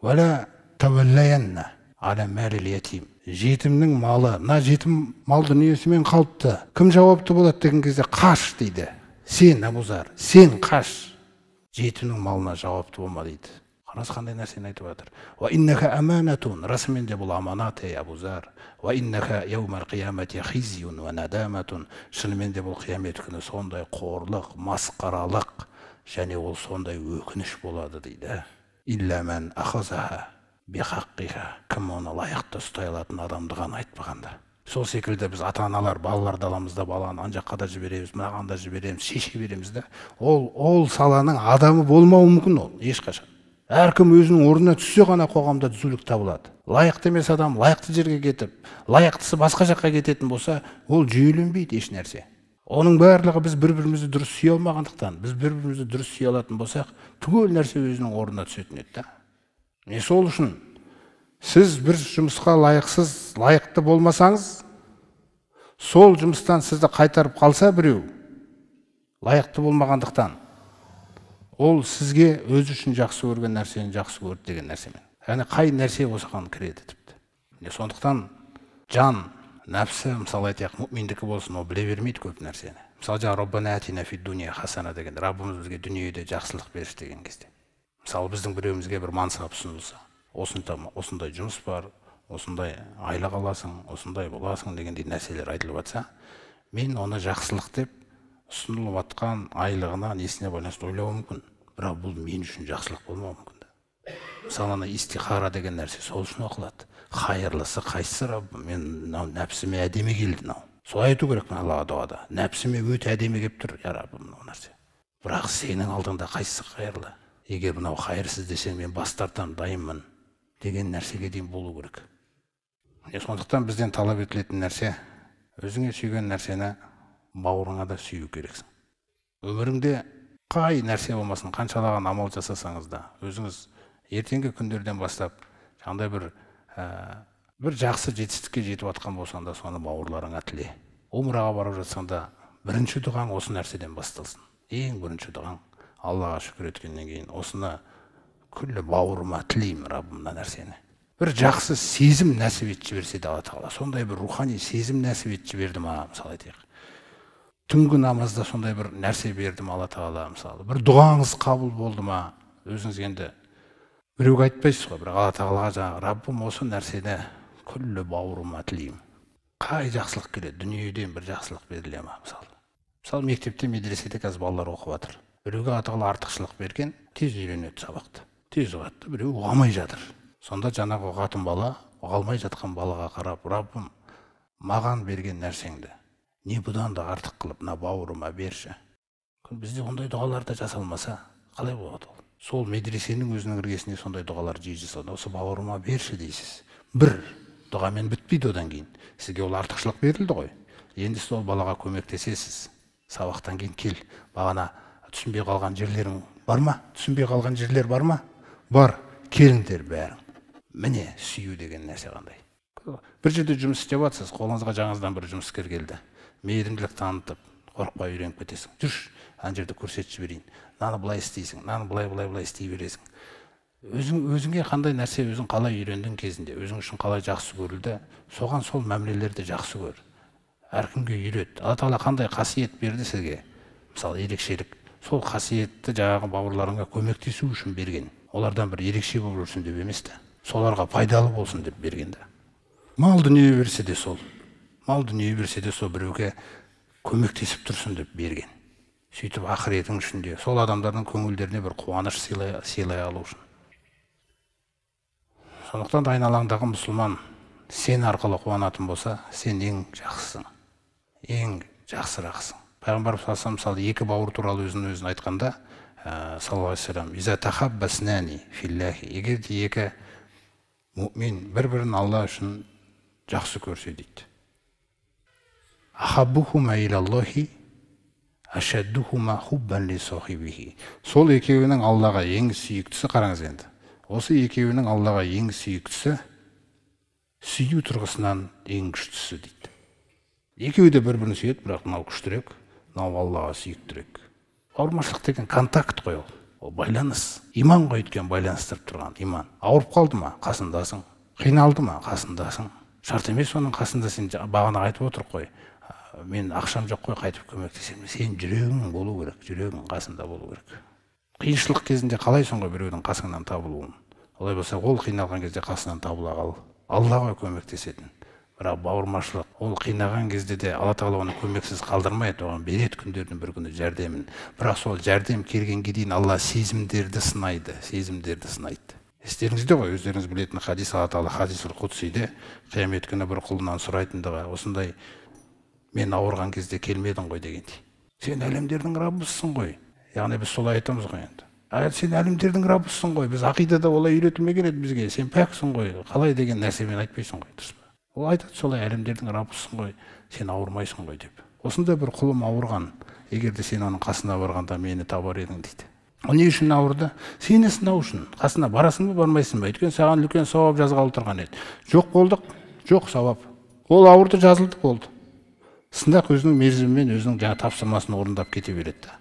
A: Вала таваллаянна ала малил ятим. Жетімнің малы, мына жетім мал дүниесімен қалыпты. Кім жауапты болады деген кезде қаш дейді. Сен, Абузар, сен қаш. Жетімнің малына жауапты болма дейді. Қарас қандай нәрсені айтып жатыр. Ва иннака аманатун. Расымен де бұл аманат, ей Абузар. Ва иннака яумал қиямати хизюн ва надаматун. Шынымен де бұл қиямет күні сондай қорлық, масқаралық, және ол сондай өкініш болады дейді. Илля мен ахазаха бихаққиха. Кім оны лайықты ұстай алатын адамды ғана айтпағанда. Сол секілді біз ата-аналар балаларды аламыз да баланы ана жаққа да жібереміз, мынаған да жібереміз, шеше береміз да. Ол саланың адамы болмауы мүмкін ол, ешқашан. Әркім өзінің орнына түссе ғана қоғамда түзулік табылады. Лайықты емес адам лайықты жерге кетіп, лайықтысы басқа жаққа кететін болса, ол жүйеленбейді еш нәрсе. Оның барлығы біз бір-бірімізді дұрыс сүйе алмағандықтан, біз бір-бірімізді дұрыс сүйе алатын болсақ, түгел нәрсе өзінің орнына түсетін еді да. Не сол үшін сіз бір жұмысқа лайықты болмасаңыз, сол жұмыстан сізді қайтарып қалса біреу, лайықты болмағандықтан, ол сізге өзі үшін жақсы көрген нәрсені жақсы көрді деген нәрсемен. Яғни қай нәрсе осыған кіреді тіпті. Сондықтан жан, нәпсі, мысалы айтайық, мүминдікі болсын, ол біле бермейді көп нәрсені. Мысалы жаңа Роббана атина фид дуния хасана деген, Раббымыз бізге дүниеде жақсылық берші деген кезде. Мысалы біздің біреуімізге бір мансап ұсынылса, осындай жұмыс бар, осындай айлық аласың, осындай боласың дегендей нәрселер айтылып жатса, мен оны жақсылық деп ұсынылып жатқан айлығына несіне байланысты ойлауым мүмкін. Бірақ бұл мен үшін жақсылық болмауы мүмкін. Мысалы истихара деген нәрсе сол үшін оқылады. Хайырлысы қайсысы Раббым, мен нәпсіме әдемі келді. Солай айту керек Аллаға дұғада. Нәпсіме өте әдемі келіп тұр, я Раббым, мынау нәрсе. Бірақ сенің алдыңда қайсысы қайырлы? Егер мынау қайырсыз десең, мен бас тартам, дайынмын деген нәрсеге дейін болу керек. Сондықтан бізден талап етілетін нәрсе, өзіңе сүйген нәрсені бауырыңа да сүю керексің. Өміріңде қай нәрсе болмасын, қаншалаған амал жасасаңыз да, өзіңіз ертеңгі күндерден бастап жаңағыдай бір жақсы жетістікке жетіп жатқан болсаң да, соны бауырларыңа тіле. Умраға барып жатсаң да, бірінші дұғаң осы нәрседен басталсын. Ең бірінші дұғаң Аллаға шүкір еткеннен кейін осыны күллі бауырыма тілеймін Раббымнан нәрсені. Бір жақсы сезім нәсіп етіп жіберсе де Алла Тағала, сондай бір рухани сезім нәсіп етіп жіберді ма, мысалы айтайық. Түнгі намазда сондай бір нәрсе берді ма Алла Тағала, мысалы. Бір дұғаңыз қабыл болды ма, өзіңіз енді біреуге айтпайсыз ғой, бірақ Алла Тағалаға жаңағы Раббым осы нәрсені күллі бауырыма тілеймін. Қай жақсылық келеді, дүниеден бір жақсылық беріле ма, мысалы. Мысалы мектепте, медреседе қазір балалар оқып жатыр. Біреуге Алла Тағала артықшылық берген, тез үйренеді сабақты. Тез ұғады, біреу ұға жатыр. Сонда жаңағы ұғатын бала, ұға алмай жатқан балаға қарап, Раббым, маған берген нәрсеңді не бұдан да артық қылып, мына бауырыма берші. Бізде ондай дұғалар да жасалмаса, қалай болады ол? Сол медресенің өзінің іргесіне сондай дұғалар жиі жасалады. Осы бауырыма берші дейсіз. Бір дұғамен бітпейді одан кейін. Сізге ол артықшылық берілді ғой. Енді сол балаға көмектесесіз. Сабақтан кейін кел, бағана түсінбей қалған жерлерің бар ма? Түсінбей қалған жерлер бар ма? Бар. Келіңдер бәрің. Міне сүю деген нәрсе қандай. Бір жерде жұмыс істеп жатсыз, қолыңызға жаңадан бір жұмыскер келді. Мейірімділік танытып, қорықпай үйреніп кетесің. Жүрші, ана жерде көрсетіп жіберейін. Наны былай істейсің, наны былай істей бересің. Өзіңе қандай нәрсе, өзің қалай үйрендің кезінде, өзің үшін қалай жақсы көрілді, соған сол мәмілелерді жақсы көр. Әркімге үйрет. Алла Тағала қандай қасиет берді сізге? Мысалы, ерекшелік. Сол қасиетті жаңағы бауырларыңа көмектесу үшін берген. Олардан бір ерекше болып жүрсін деп емес те, соларға пайдалы болсын деп берген. Мал дүние берсе де сол. Мал дүние берсе де сол біреуге көмектесіп тұрсын деп берген. Сөйтіп ақыретің үшінде сол адамдардың көңілдеріне бір қуаныш сыйлай алу үшін. Сондықтан айналаңдағы мұсылман сен арқылы қуанатын болса, сен ең жақсысың, ең жақсырақсың. Пайғамбар мысалы екі бауыр туралы өзін айтқанда, саллаллаху алейхи вассалам, иза тахаббаснани филлахи, егер де екі мүмин бір-бірін Алла үшін жақсы көрсе дейді. Ахаббухума илаллахи ашаддухума хуббан ли сахибихи. Сол екеуінің Аллаға ең сүйіктісі, қараңыз енді. Осы екеуінің Аллаға ең сүйіктісі сүю тұрғысынан ең күштісі дейді. Екеуі де бір-бірін сүйеді, бірақ мынау күштірек, мынау Аллаға сүйіктірек. Ауырмашылық деген контакт қой ол. Ол байланыс. Иман ғой өткен байланыстырып тұрған иман. Ауырып қалды ма, қасындасың. Қиналды ма, қасындасың. Шарт емес оның қасында, сен бағана айтып отыр қой. Мен ақшам жоқ қой, қайтып көмектесемін. Сен жүрегің болу керек, жүрегің қасында болу керек. Қиыншылық кезінде қалайсың ғой біреудің қасыңнан табылуын. Олай болса, ол қиналған кезде қасынан табыла қал. Аллаға көмектесетін. Бірақ бауырмашылық, ол қинаған кезде де Алла Тағала оны көмексіз қалдырмайды, оған береді күндердің бір күні жәрдемін. Бірақ сол жәрдем келгенге дейін Алла сезімдерді сынайды. Естеріңізде ғой, өздеріңіз білетін хадис, Алла Тағала хадисул құдсиде қиямет күні бір құлынан сұрайтындығы, осындай мен ауырған кезде келмедің ғой дегендей. Сен әлемдердің Раббысың ғой. Яғни біз солай айтамыз ғой енді. Сен әлемдердің Раббысың ғой. Біз ақидада олай үйретілмеген еді бізге. Сен пәксің ғой. Қалай деген нәрсемен айтпайсың ғой, дұрыс па? Ол айтады солай, әлемдердің Раббысың ғой, сен ауырмайсың ғой деп. осындай бір құлым ауырған, егер де сен оның қасына барғанда мені табар едің дейді. Ол не үшін ауырды? Сені сынау үшін. Қасына барасың ба, бармайсың ба? Өйткені саған үлкен сауап жазғалы тұрған еді. Жоқ болдық, жоқ сауап. Ол ауырды, жазылды, болды. Сындақ өзінің мерзімімен өзінің жаңа тапсырмасын орындап кете береді.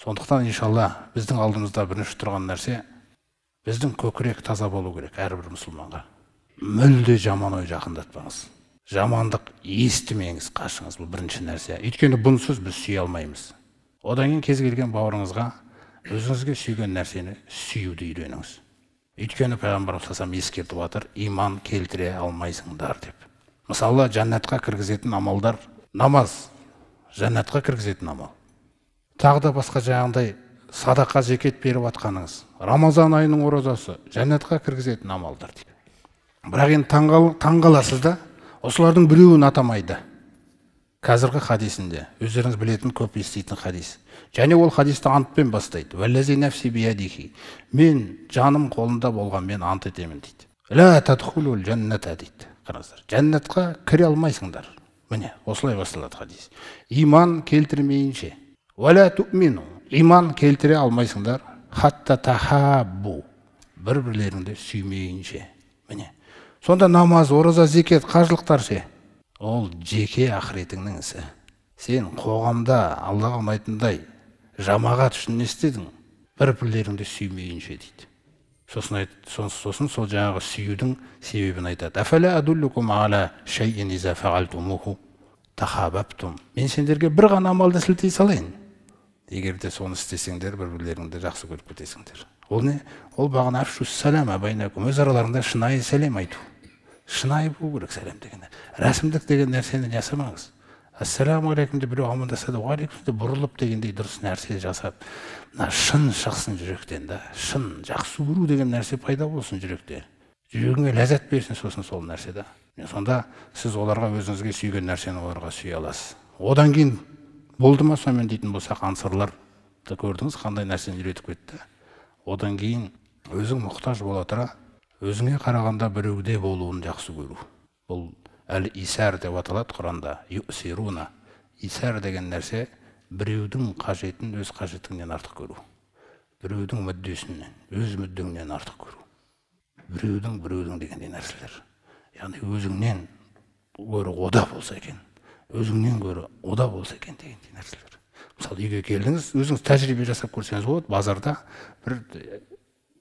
A: Сондықтан иншалла біздің алдымызда бірінші тұрған нәрсе, біздің көкірек таза болу керек әрбір мұсылманға. Мүлде жаман ой жақындатпаңыз. Жамандық естімеңіз, қашыңыз. Бұл бірінші нәрсе. Өйткені бұнсыз біз сүйе алмаймыз. Одан кейін кез келген бауырыңызға өзіңізге сүйген нәрсені сүюді үйреніңіз. Өйткені пайғамбар ескертіп жатыр, иман келтіре алмайсыңдар деп. Мысалы, жәннатқа кіргізетін амалдар намаз, жәннатқа кіргізетін амал. Тағы да басқа жаңағындай садақа зекет беріп жатқаныңыз, Рамазан айының оразасы жәннатқа кіргізетін амалдар дейді. Бірақ енді таңғаласыз да, осылардың біреуін атамайды. Қазіргі хадисінде, өздеріңіз білетін, көп еститін хадис. Және ол хадисті антпен бастайды. Вәлләзи нәфси биядихи. Мен жаным қолында болғанмен ант етемін дейді. Ла тадхулул жәнната дейді. Қараңыздар. Жәннатқа кіре алмайсыңдар. Міне, осылай басталады хадис. Иман келтірмейінше. Вәлә туъмину. Иман келтіре алмайсыңдар. Хатта тахаббу. Бір-бірлеріңді сүймейінше. Міне. Сонда намаз, ораза, зекет, қажылықтар ше. Ол жеке ақыретіңнің ісі. Сен қоғамда Аллаға ұнайтындай жамағат үшін не істедің? Бір-бірлеріңді сүймейінше дейді. Сосын сол жаңағы сүюдің себебін айтады. Афәлә адуллукум ала шайин иза фағалтумуху тахабаптум. Мен сендерге бір ғана амалды сілтей салайын. Егер де соны істесеңдер, бір-бірлеріңді жақсы көріп кетесіңдер. Ол не? Ол бағана афшус салам абайнакум. Өз араларында шынайы сәлем айту. Шынайы болу керек сәлем деген. Рәсімдік деген нәрсені жасамаңыз. Ассаламу алейкум деп біреу амандасады, уалейкум деп бұрылып дегендей дұрыс нәрсе жасап, мына шын шықсын жүректен да, шын жақсы көру деген нәрсе пайда болсын жүректе. Жүрегіңе ләззат берсін сосын сол нәрсе да. Сонда сіз оларға өзіңізге сүйген нәрсені оларға сүйе аласыз. Одан кейін болды ма сонымен дейтін болсақ, ансарларды көрдіңіз қандай нәрсені үйретіп кетті. Одан кейін өзің мұқтаж бола тұра, өзіңе қарағанда біреуде болуын жақсы көру. Бұл әл-исар деп аталады Құранда. Юсируна. Исар деген нәрсе біреудің қажетін өз қажетіңнен артық көру. Біреудің мүддесінен, өз мүддеңнен артық көру. Біреудің дегендей нәрселер. Яғни өзіңнен гөрі ода болса екен, өзіңнен гөрі ода болса екен дегендей нәрселер. Мысалы, үйге келдіңіз, өзіңіз тәжірибе жасап көрсеңіз болады, базарда бір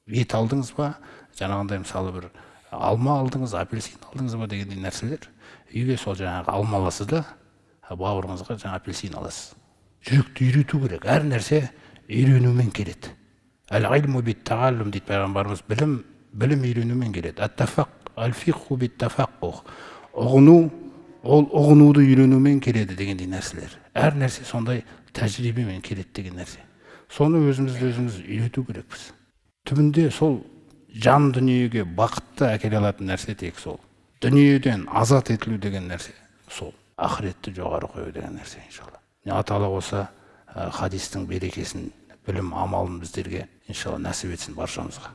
A: ет алдыңыз ба, жаңағындай мысалы бір алма алдыңыз, апельсин алдыңыз ба дегендей нәрселер. Үйге сол жаңағы алма аласыз да, бауырыңызға жаңа апельсин аласыз. Жүректі үйрету керек. Әр нәрсе үйренумен келеді. Әл-илму бит-тааллум дейді пайғамбарымыз. Білім үйренумен келеді. Әл-фиқху бит-тафаққух. Ұғынуды үйренумен келеді дегендей нәрселер. Әр нәрсе сондай тәжірибемен келеді деген нәрсе. Соны өзіміз үйрету керекпіз. Түбінде сол жан дүниеге бақытты әкеле алатын нәрсе тек сол. Дүниеден азат етілу деген нәрсе сол. Ақыретті жоғары қою деген нәрсе иншалла. Аталы болса хадистің берекесін, білім амалын біздерге иншалла нәсіп етсін баршамызға.